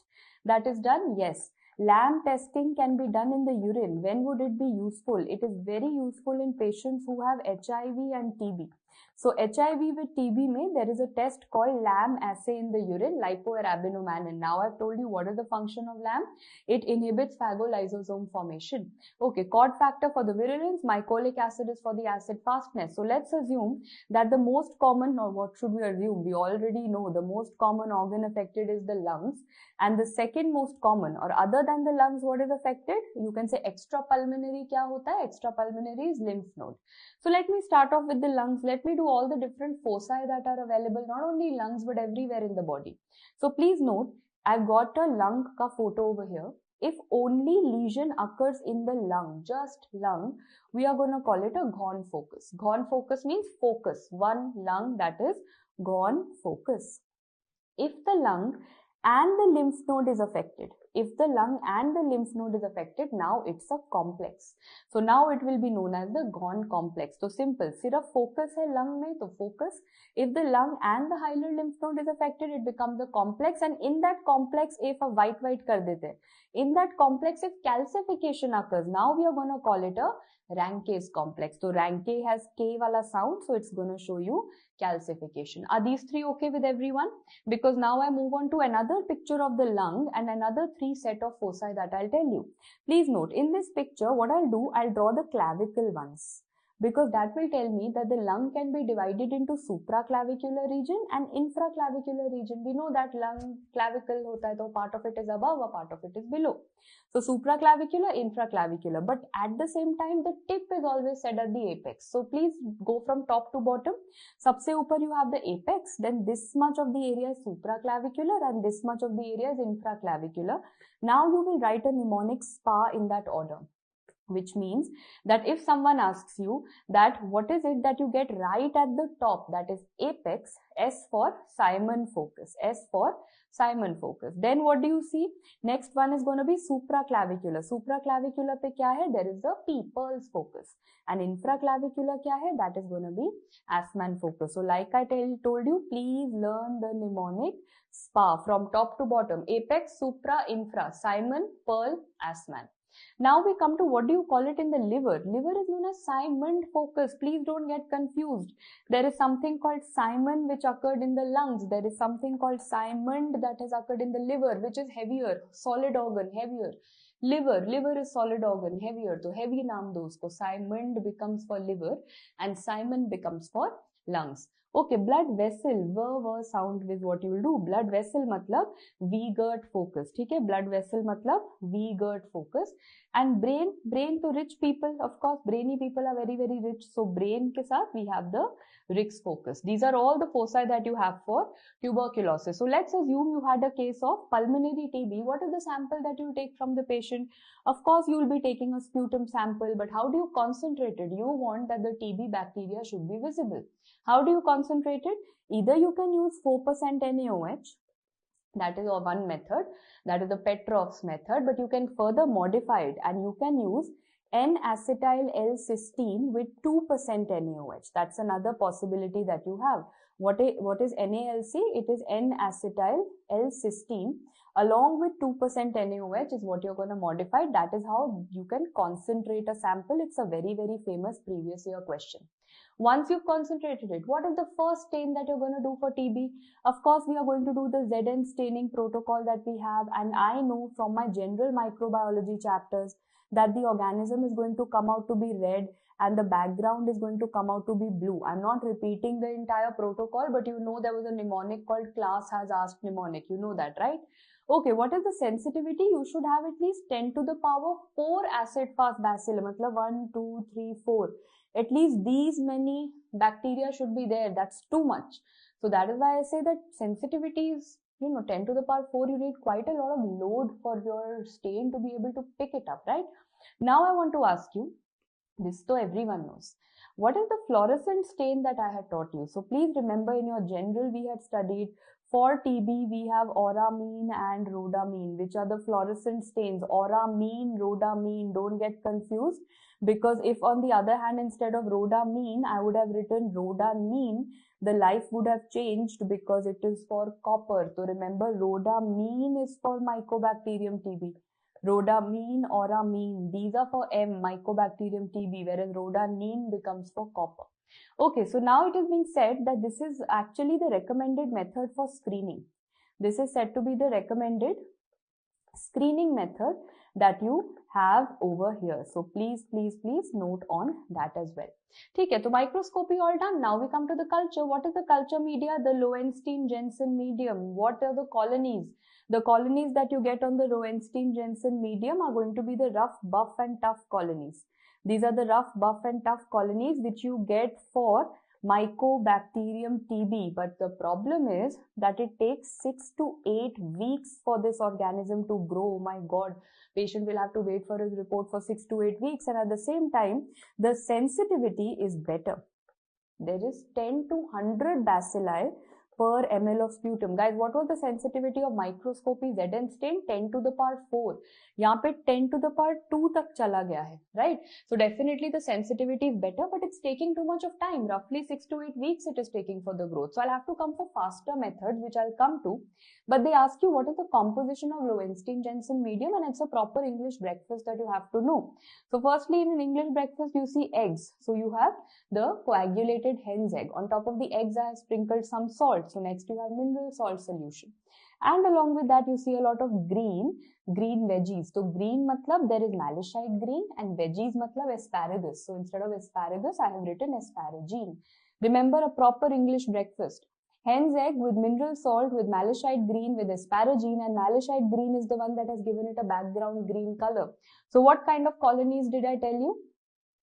S1: that is done? Yes. LAM testing can be done in the urine. When would it be useful? It is very useful in patients who have HIV and TB. So HIV with TB mein, there is a test called LAM assay in the urine, lipoarabinomannan. Now I've told you what is the function of LAM. It inhibits phagolysosome formation. Okay, cod factor for the virulence, mycolic acid is for the acid fastness. So let's assume that the most common, or what should we assume? We already know the most common organ affected is the lungs. And the second most common, or other than the lungs, what is affected? You can say extrapulmonary. Kya hota hai? Extrapulmonary is lymph node. So let me start off with the lungs. Let me do all the different foci that are available, not only lungs but everywhere in the body. So please note, I've got a lung ka photo over here. If only lesion occurs in the lung, just lung, we are going to call it a Ghon focus. Ghon focus means focus, one lung, that is Ghon focus. If the lung and the lymph node is affected, if the lung and the lymph node is affected, now it's a complex. So now it will be known as the Ghon complex. So simple, sirf focus hai lung mein, to focus. If the lung and the hilar lymph node is affected, it becomes a complex, and in that complex, if a white kar dete, in that complex, if calcification occurs, now we are going to call it a Ranke's complex. So Ranke has K wala sound, so it's going to show you calcification. Are these three okay with everyone? Because now I move on to another picture of the lung and another three set of foci that I'll tell you. Please note, in this picture, what I'll do, I'll draw the clavicle once, because that will tell me that the lung can be divided into supraclavicular region and infraclavicular region. We know that lung clavicle hota hai, so part of it is above, a part of it is below. So supraclavicular, infraclavicular, but at the same time, the tip is always set at the apex. So please go from top to bottom. Sabse upar you have the apex, then this much of the area is supraclavicular and this much of the area is infraclavicular. Now you will write a mnemonic SPA in that order, which means that if someone asks you that what is it that you get right at the top, that is apex, S for Simon focus, S for Simon focus. Then what do you see? Next one is going to be supraclavicular. Supraclavicular pe kya hai? There is the People's focus. And infraclavicular kya hai? That is going to be Assman focus. So like I told you, please learn the mnemonic SPA from top to bottom. Apex, supra, infra, Simon, Pearl, Assman. Now we come to what do you call it in the liver. Liver is known as Simon focus. Please don't get confused. There is something called Simon which occurred in the lungs. There is something called Simon that has occurred in the liver, which is heavier, solid organ, heavier. Liver is solid organ, heavier. So heavy naam do usko. Simon becomes for liver and Simon becomes for lungs. Okay, blood vessel, v sound is what you will do. Blood vessel matlab V-girt focus. Okay, blood vessel matlab V-girt focus. And brain to rich people, of course, brainy people are very, very rich. So brain ke saath we have the Rix focus. These are all the foci that you have for tuberculosis. So let's assume you had a case of pulmonary TB. What is the sample that you take from the patient? Of course, you will be taking a sputum sample, but how do you concentrate it? You want that the TB bacteria should be visible. How do you concentrate it? Either you can use 4% NaOH, that is one method, that is the Petrov's method, but you can further modify it and you can use N-acetyl L-cysteine with 2% NaOH. That's another possibility that you have. What is NaLC? It is N-acetyl L-cysteine along with 2% NaOH is what you're going to modify. That is how you can concentrate a sample. It's a very, very famous previous year question. Once you've concentrated it, what is the first stain that you're going to do for TB? Of course, we are going to do the ZN staining protocol that we have, and I know from my general microbiology chapters that the organism is going to come out to be red and the background is going to come out to be blue. I'm not repeating the entire protocol, but you know there was a mnemonic called class has asked mnemonic. You know that, right? Okay, what is the sensitivity? You should have at least 10 to the power 4 acid-fast bacilli, matlab 1, 2, 3, 4. At least these many bacteria should be there. That's too much. So that is why I say that sensitivity is, 10 to the power 4, you need quite a lot of load for your stain to be able to pick it up, right? Now I want to ask you, this though everyone knows, what is the fluorescent stain that I had taught you? So please remember in your general we had studied for TB we have auramine and rhodamine, which are the fluorescent stains. Auramine, rhodamine, don't get confused, because if on the other hand instead of rhodamine I would have written rhodanine, the life would have changed because it is for copper. So remember, rhodamine is for Mycobacterium TB. Rhodamine, auramine, these are for M, Mycobacterium TB, whereas rhodanine becomes for copper. Okay, so now it is being said that this is actually the recommended method for screening. This is said to be the recommended screening method that you have over here. So please note on that as well. Okay, so microscopy all done. Now we come to the culture. What is the culture media? The Lowenstein-Jensen medium. What are the colonies? The colonies that you get on the Lowenstein-Jensen medium are going to be the rough, buff and tough colonies. These are the rough, buff and tough colonies which you get for Mycobacterium TB, but the problem is that it takes 6 to 8 weeks for this organism to grow. Oh my God, patient will have to wait for his report for 6 to 8 weeks, and at the same time, the sensitivity is better. There is 10 to 100 bacilli per ml of sputum. Guys, what was the sensitivity of microscopy ZN stain? 10 to the power 4. यहाँ पे 10 to the power 2 तक चला गया है, right? So definitely the sensitivity is better, but it's taking too much of time. Roughly 6 to 8 weeks it is taking for the growth. So I'll have to come for faster methods, which I'll come to. But they ask you what is the composition of Lowenstein-Jensen medium, and it's a proper English breakfast that you have to know. So firstly, in an English breakfast, you see eggs. So you have the coagulated hen's egg. On top of the eggs, I have sprinkled some salt. So next you have mineral salt solution. And along with that, you see a lot of green veggies. So green matlab there is malachite green, and veggies matlab asparagus. So instead of asparagus, I have written asparagine. Remember a proper English breakfast. Hen's egg with mineral salt, with malachite green, with asparagine, and malachite green is the one that has given it a background green color. So what kind of colonies did I tell you?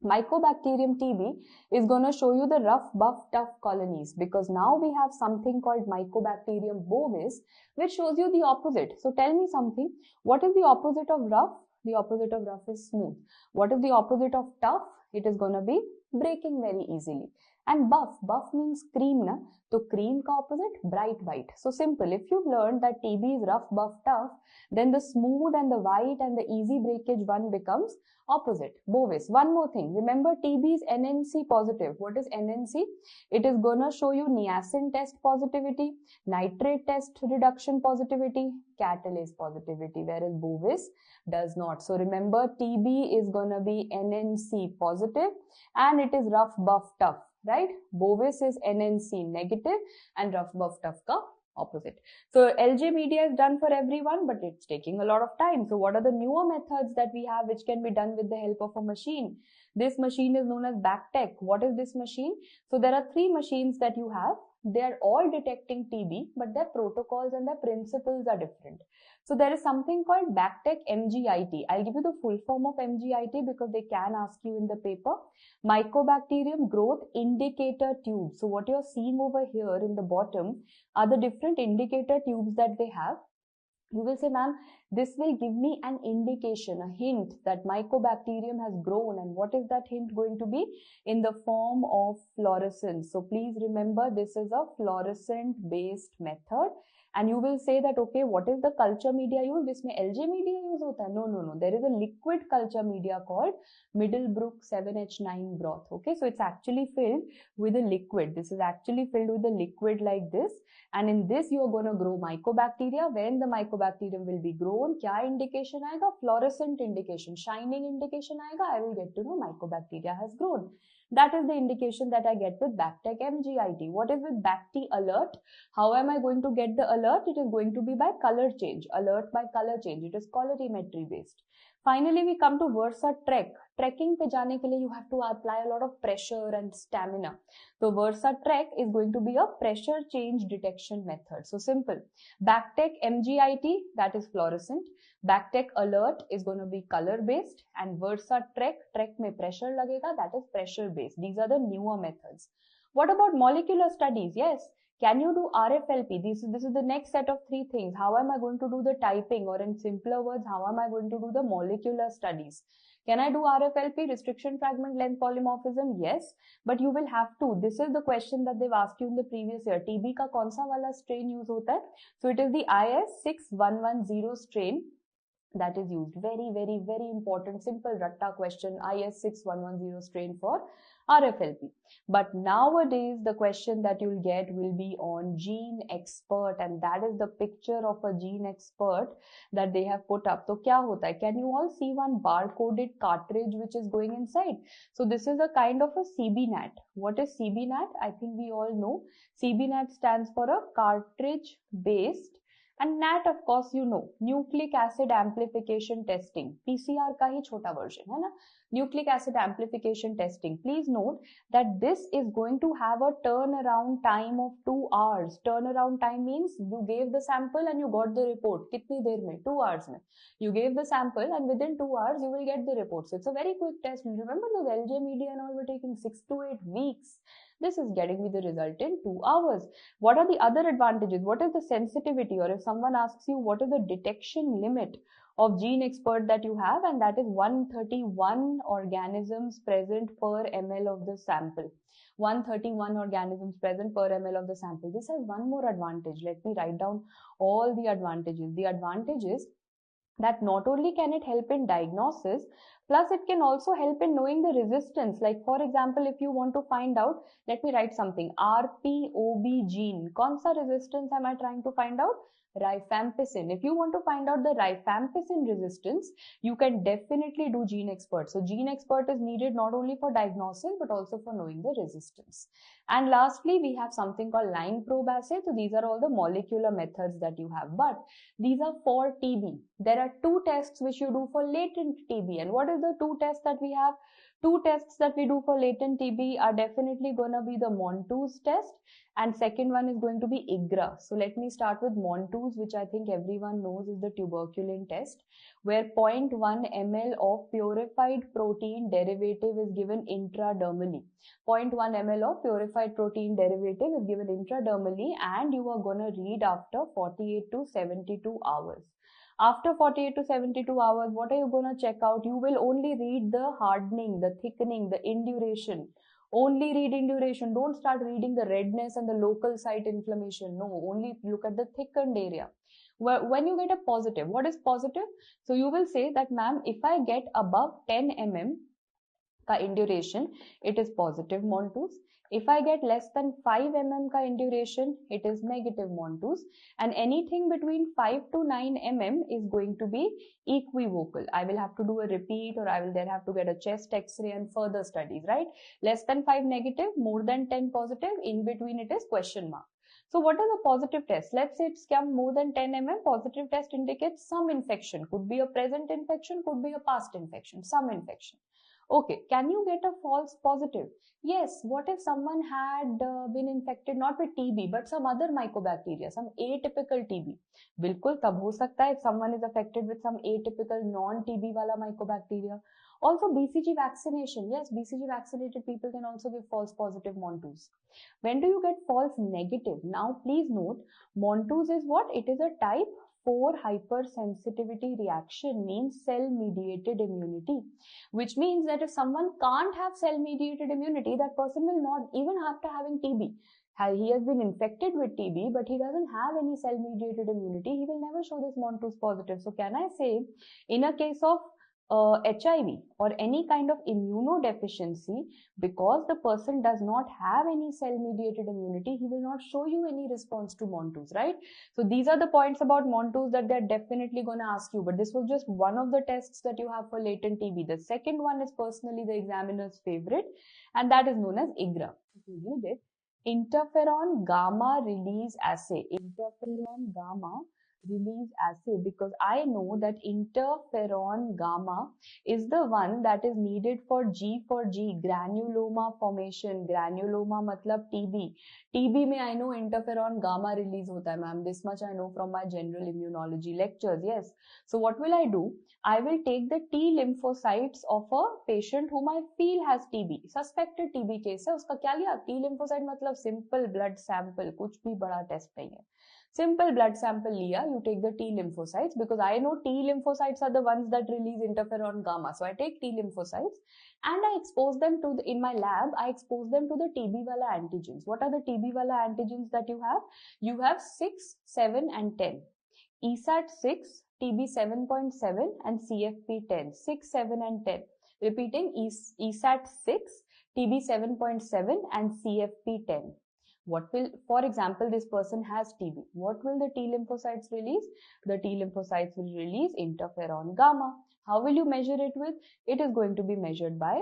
S1: Mycobacterium TB is going to show you the rough, buff, tough colonies, because now we have something called Mycobacterium bovis, which shows you the opposite. So tell me something. What is the opposite of rough? The opposite of rough is smooth. What is the opposite of tough? It is going to be breaking very easily. And buff means cream na, so cream ka opposite bright white. So simple. If you've learned that TB is rough, buff, tough, then the smooth and the white and the easy breakage one becomes opposite. Bovis. One more thing. Remember, TB is NNC positive. What is NNC? It is gonna show you niacin test positivity, nitrate test reduction positivity, catalase positivity, whereas Bovis does not. So remember, TB is gonna be NNC positive and it is rough, buff, tough, right? Bovis is NNC negative and rough, buff, tough ka opposite. So LJ media is done for everyone, but it's taking a lot of time. So what are the newer methods that we have which can be done with the help of a machine? This machine is known as BACTEC. What is this machine? So there are three machines that you have. They are all detecting TB, but their protocols and their principles are different. So there is something called BACTEC MGIT. I'll give you the full form of MGIT because they can ask you in the paper. Mycobacterium Growth Indicator Tubes. So what you're seeing over here in the bottom are the different indicator tubes that they have. You will say, ma'am, this will give me an indication, a hint that Mycobacterium has grown. And what is that hint going to be? In the form of fluorescence. So please remember, this is a fluorescent based method. And you will say that, okay, what is the culture media used? Isme LJ media use hota hai? No. There is a liquid culture media called Middlebrook 7H9 broth. Okay, so it's actually filled with a liquid. This is actually filled with a liquid like this. And in this, you are going to grow mycobacteria. When the mycobacterium will be grown, kya indication aayega? Fluorescent indication, shining indication aayega. I will get to know mycobacteria has grown. That is the indication that I get with BACTEC MGIT. What is with BACT alert? How am I going to get the alert? It is going to be by color change. Alert by color change. It is colorimetry based. Finally, we come to Versa Trek. Trekking pe jaane ke liye you have to apply a lot of pressure and stamina. So Versa Trek is going to be a pressure change detection method. So simple. BACTEC MGIT, that is fluorescent. BACTEC alert is going to be color based, and Versa Trek mein pressure lagega, that is pressure based. These are the newer methods. What about molecular studies? Yes. Can you do RFLP? This is the next set of three things. How am I going to do the typing, or in simpler words, how am I going to do the molecular studies? Can I do RFLP, restriction fragment length polymorphism? Yes, but you will have to. This is the question that they've asked you in the previous year. TB ka kaun sa wala strain use hota hai? So it is the IS6110 strain that is used. Very important, simple ratta question. IS6110 strain for RFLP. But nowadays, the question that you'll get will be on Gene Expert, and that is the picture of a Gene Expert that they have put up. So kya hota hai? Can you all see one bar-coded cartridge which is going inside? So this is a kind of a CBNAT. What is CBNAT? I think we all know. CBNAT stands for a cartridge-based, and NAT, of course, you know, nucleic acid amplification testing. PCR ka hi chota version hai na? Nucleic acid amplification testing. Please note that this is going to have a turnaround time of 2 hours. Turnaround time means you gave the sample and you got the report. Kitni der mein? 2 hours mein. You gave the sample and within 2 hours you will get the report. So it's a very quick test. Remember those LJ media and all were taking 6 to 8 weeks. This is getting me the result in 2 hours. What are the other advantages? What is the sensitivity? Or if someone asks you what is the detection limit of Gene Expert that you have, and that is 131 organisms present per ml of the sample. 131 organisms present per ml of the sample. This has one more advantage. Let me write down all the advantages. The advantage is that not only can it help in diagnosis, plus it can also help in knowing the resistance. Like for example, if you want to find out, let me write something, RPOB gene. Kaun sa resistance am I trying to find out? Rifampicin. If you want to find out the rifampicin resistance, you can definitely do Gene Expert. So Gene Expert is needed not only for diagnosis but also for knowing the resistance. And lastly, we have something called line probe assay. So these are all the molecular methods that you have, but these are for TB. There are two tests which you do for latent TB. And what is the two tests that we have? Two tests that we do for latent TB are definitely going to be the Montoux test, and second one is going to be IGRA. So let me start with Montoux, which I think everyone knows is the tuberculin test, where 0.1 ml of purified protein derivative is given intradermally. 0.1 ml of purified protein derivative is given intradermally, and you are going to read after 48 to 72 hours. After 48 to 72 hours, what are you going to check out? You will only read the hardening, the thickening, the induration Only reading duration. Don't start reading the redness and the local site inflammation. No, only look at the thickened area. When you get a positive, what is positive? So you will say that, ma'am, if I get above 10 mm ka induration, it is positive Montus. If I get less than 5 mm ka induration, it is negative Montus. And anything between 5 to 9 mm is going to be equivocal. I will have to do a repeat, or I will then have to get a chest x-ray and further studies, right? Less than 5 negative, more than 10 positive, in between it is question mark. So what are the positive tests? Let's say it's come more than 10 mm, positive test indicates some infection. Could be a present infection, could be a past infection, some infection. Okay, can you get a false positive? Yes, what if someone had been infected not with TB but some other mycobacteria, some atypical TB? बिल्कुल तब हो सकता है if someone is affected with some atypical non-TB wala mycobacteria. Also BCG vaccination. Yes, BCG vaccinated people can also give false positive Montus. When do you get false negative? Now please note, Montus is what? It is a type 4 hypersensitivity reaction, means cell mediated immunity, which means that if someone can't have cell mediated immunity, that person will not, even after having TB, he has been infected with TB but he doesn't have any cell mediated immunity, he will never show this Montus positive. So can I say, in a case of HIV or any kind of immunodeficiency, because the person does not have any cell mediated immunity, he will not show you any response to Montus, right? So these are the points about Montus that they're definitely going to ask you, but this was just one of the tests that you have for latent TB. The second one is personally the examiner's favorite, and that is known as IGRA. If you read it, interferon gamma release assay. Interferon gamma release assay, because I know that interferon gamma is the one that is needed for G, granuloma formation. Granuloma matlab TB. TB में I know interferon gamma release होता है, ma'am. This much I know from my general immunology lectures. Yes. So what will I do? I will take the T lymphocytes of a patient whom I feel has TB. Suspected TB case है, उसका क्या लिया? T lymphocyte मतलब simple blood sample, कुछ भी बड़ा test नहीं है. Simple blood sample liya, you take the T lymphocytes, because I know T lymphocytes are the ones that release interferon gamma. So I take T lymphocytes and I expose them to in my lab, I expose them to the TB wala antigens. What are the TB wala antigens that you have? You have 6, 7 and 10. ESAT6, TB 7.7 and CFP 10. 6, 7 and 10. Repeating, ESAT6, TB 7.7 and CFP 10. What will, for example, this person has TB. What will the T lymphocytes release? The T lymphocytes will release interferon gamma. How will you measure it with? It is going to be measured by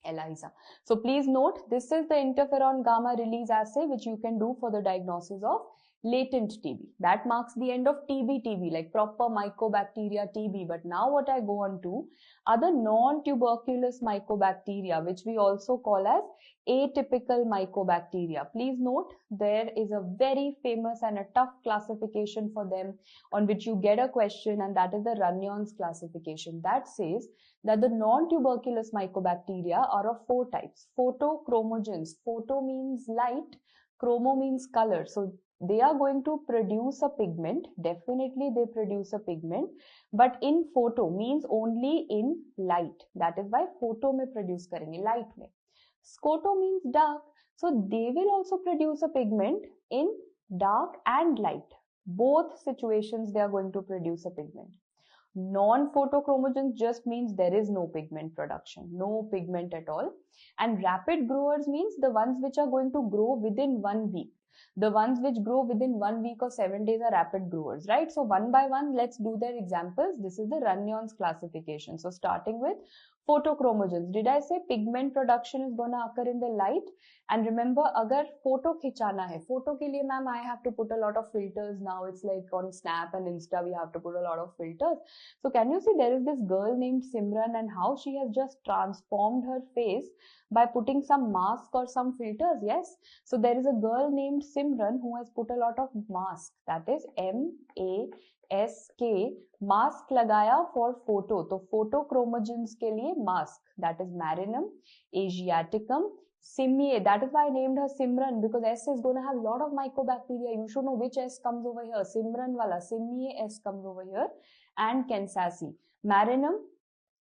S1: ELISA. So please note, this is the interferon gamma release assay which you can do for the diagnosis of latent TB. That marks the end of TB, like proper mycobacteria TB. But now what I go on to are the non-tuberculous mycobacteria, which we also call as atypical mycobacteria. Please note, there is a very famous and a tough classification for them on which you get a question, and that is the Runyon's classification. That says that the non-tuberculous mycobacteria are of 4 types. Photochromogens. Photo means light, chromo means color. So they are going to produce a pigment. Definitely they produce a pigment, but in photo means only in light. That is why photo में produce करेंगे, light में. Scoto means dark. So they will also produce a pigment in dark and light. Both situations they are going to produce a pigment. Non-photochromogens just means there is no pigment production, no pigment at all. And rapid growers means the ones which are going to grow within 1 week. The ones which grow within 1 week or 7 days are rapid growers, right? So one by one, let's do their examples. This is the Runyon's classification. So starting with photochromogens. Did I say pigment production is going to occur in the light? And remember, agar photo khichana hai, photo ke liye, ma'am, I have to put a lot of filters now. It's like on Snap and Insta, we have to put a lot of filters. So can you see there is this girl named Simran and how she has just transformed her face by putting some mask or some filters? Yes. So there is a girl named Simran who has put a lot of mask. That is MASK. Mask lagaya for photo. So photochromogens ke liye mask. That is Marinum, Asiaticum, Simiae. That is why I named her Simran, because S is going to have a lot of mycobacteria. You should know which S comes over here. Simran wala, Simiae S comes over here, and Kansasi. Marinum,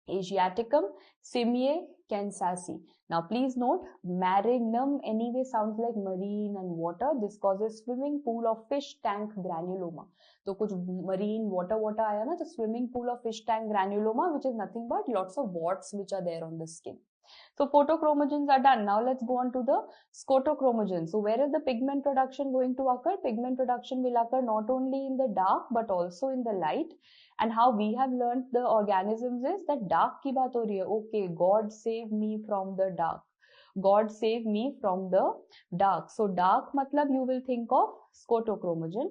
S1: Asiaticum, Simiae, Kansasi. Now please note, marinum anyway sounds like marine and water. This causes swimming pool of fish tank granuloma. So kuch marine water आया ना, तो swimming pool of fish tank granuloma, which is nothing but lots of warts which are there on the skin. So photochromogens are done. Now let's go on to the scotochromogens. So where is the pigment production going to occur? Pigment production will occur not only in the dark but also in the light. And how we have learned the organisms is that dark की बात हो रही है. Okay, God save me from the dark. God save me from the dark. So dark matlab you will think of scotochromogen.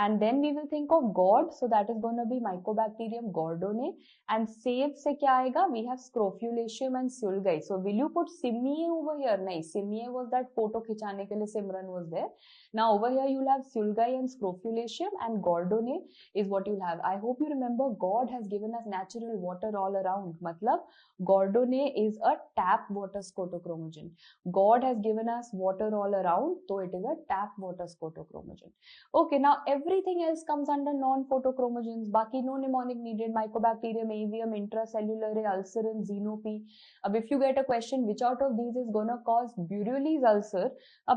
S1: And then we will think of God, so that is going to be Mycobacterium gordone. And save से क्या आएगा? We have Scrofulatium and Sulgi. So will you put Simiae over here? नहीं, Simiae was that photo खिंचाने के लिए Simran was there. Now over here you will have Sulgi and Scrofulatium, and gordone is what you will have. I hope you remember God has given us natural water all around. मतलब gordone is a tap water scotochromogen. God has given us water all around, so it is a tap water scotochromogen. Okay, now everything else comes under non-photochromogens. Baki no mnemonic needed. Mycobacterium, avium, intracellular, ulcerin, xenopi. If you get a question which out of these is gonna cause Burulli's ulcer,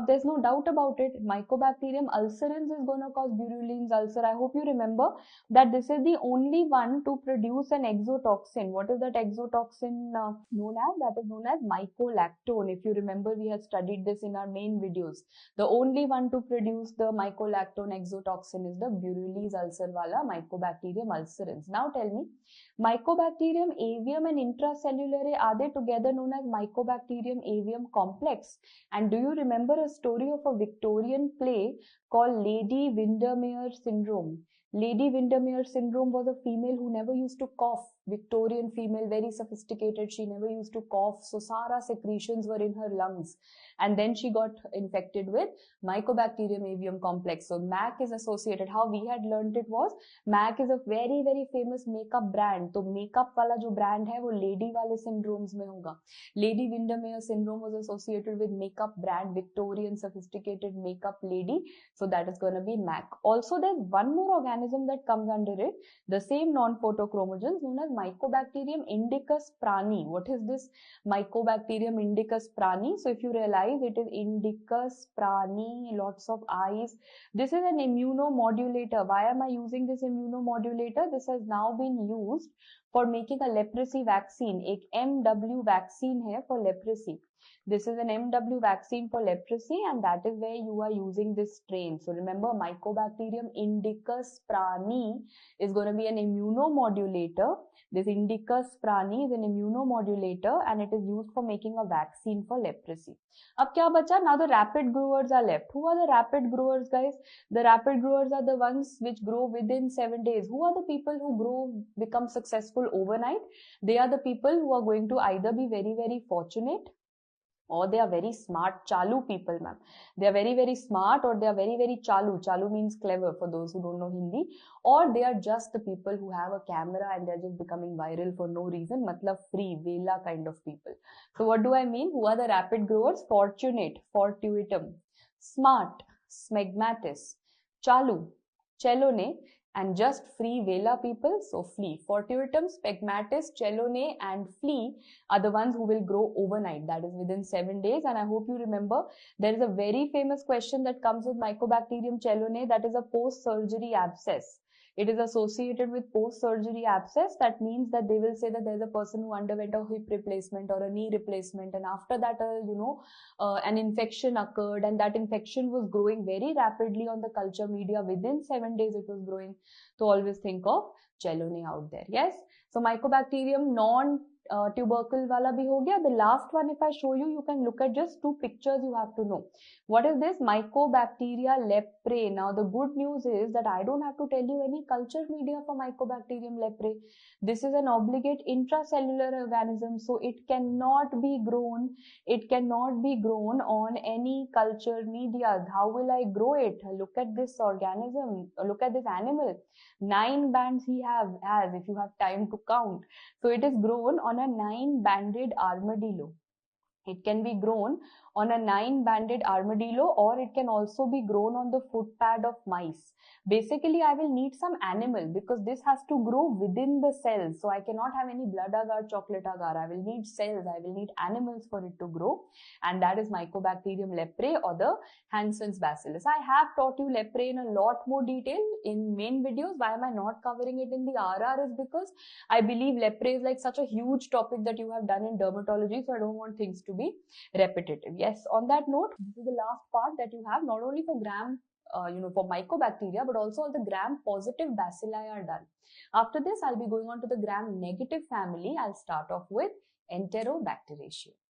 S1: there's no doubt about it. Mycobacterium ulcerans is gonna cause Burulli's ulcer. I hope you remember that this is the only one to produce an exotoxin. What is that exotoxin known as? That is known as mycolactone. If you remember, we had studied this in our main videos. The only one to produce the mycolactone exotoxin is the Burulli's ulcer wala Mycobacterium ulcerans. Now tell me, Mycobacterium avium and intracellular, are they together known as Mycobacterium avium complex? And do you remember a story of a Victorian play called Lady Windermere syndrome? Lady Windermere syndrome was a female who never used to cough. Victorian female, very sophisticated. She never used to cough. So Sara secretions were in her lungs. And then she got infected with Mycobacterium avium complex. So MAC is associated. How we had learned it was, MAC is a very, very famous makeup brand. So makeup wala jo brand hai, wo lady wale syndromes mein hoga. Lady Windermere syndrome was associated with makeup brand, Victorian sophisticated makeup lady. So that is going to be MAC. Also, there's one more organism that comes under it, the same non-photochromogens, known as Mycobacterium indicus prani. What is this Mycobacterium indicus prani? So if you realize, it is indicus prani, lots of eyes. This is an immunomodulator. Why am I using this immunomodulator? This has now been used for making a leprosy vaccine. एक MW vaccine है for leprosy. This is an MW vaccine for leprosy, and that is where you are using this strain. So remember, Mycobacterium indicus prani is going to be an immunomodulator. This indicus prani is an immunomodulator, and it is used for making a vaccine for leprosy. अब क्या बचा? Now the rapid growers are left. Who are the rapid growers, guys? The rapid growers are the ones which grow within 7 days. Who are the people who become successful overnight? They are the people who are going to either be very, very fortunate, or they are very smart, chalu people, ma'am. They are very, very smart, or they are very, very chalu. Chalu means clever for those who don't know Hindi. Or they are just the people who have a camera and they're just becoming viral for no reason. Matlab free, vela kind of people. So what do I mean? Who are the rapid growers? Fortunate, fortuitum. Smart, smegmatis. Chalu, chelone. And just free vela people, so flea. Fortuitum, spegmatis, chelone and flea are the ones who will grow overnight, that is within 7 days. And I hope you remember, there is a very famous question that comes with Mycobacterium chelone, that is a post-surgery abscess. It is associated with post-surgery abscess. That means that they will say that there is a person who underwent a hip replacement or a knee replacement, and after that, an infection occurred, and that infection was growing very rapidly on the culture media. Within 7 days, it was growing. So always think of chelone out there. Yes. So Mycobacterium tubercle wala bhi ho gaya. The last one, if I show you, you can look at just 2 pictures. You have to know what is this Mycobacteria leprae. Now the good news is that I don't have to tell you any culture media for Mycobacterium leprae. This is an obligate intracellular organism, so it cannot be grown. It cannot be grown on any culture media. How will I grow it? Look at this organism. Look at this animal. 9 bands he has, if you have time to count. So it is grown on a 9-banded armadillo. It can be grown on a 9-banded armadillo, or it can also be grown on the footpad of mice. Basically, I will need some animal because this has to grow within the cells. So I cannot have any blood agar, chocolate agar. I will need cells. I will need animals for it to grow. And that is Mycobacterium leprae or the Hansen's bacillus. I have taught you leprae in a lot more detail in main videos. Why am I not covering it in the RR is because I believe leprae is like such a huge topic that you have done in dermatology. So I don't want things to be repetitive. Yes, on that note, this is the last part that you have, not only for gram for mycobacteria, but also all the gram-positive bacilli are done. After this, I'll be going on to the gram-negative family. I'll start off with Enterobacteriaceae.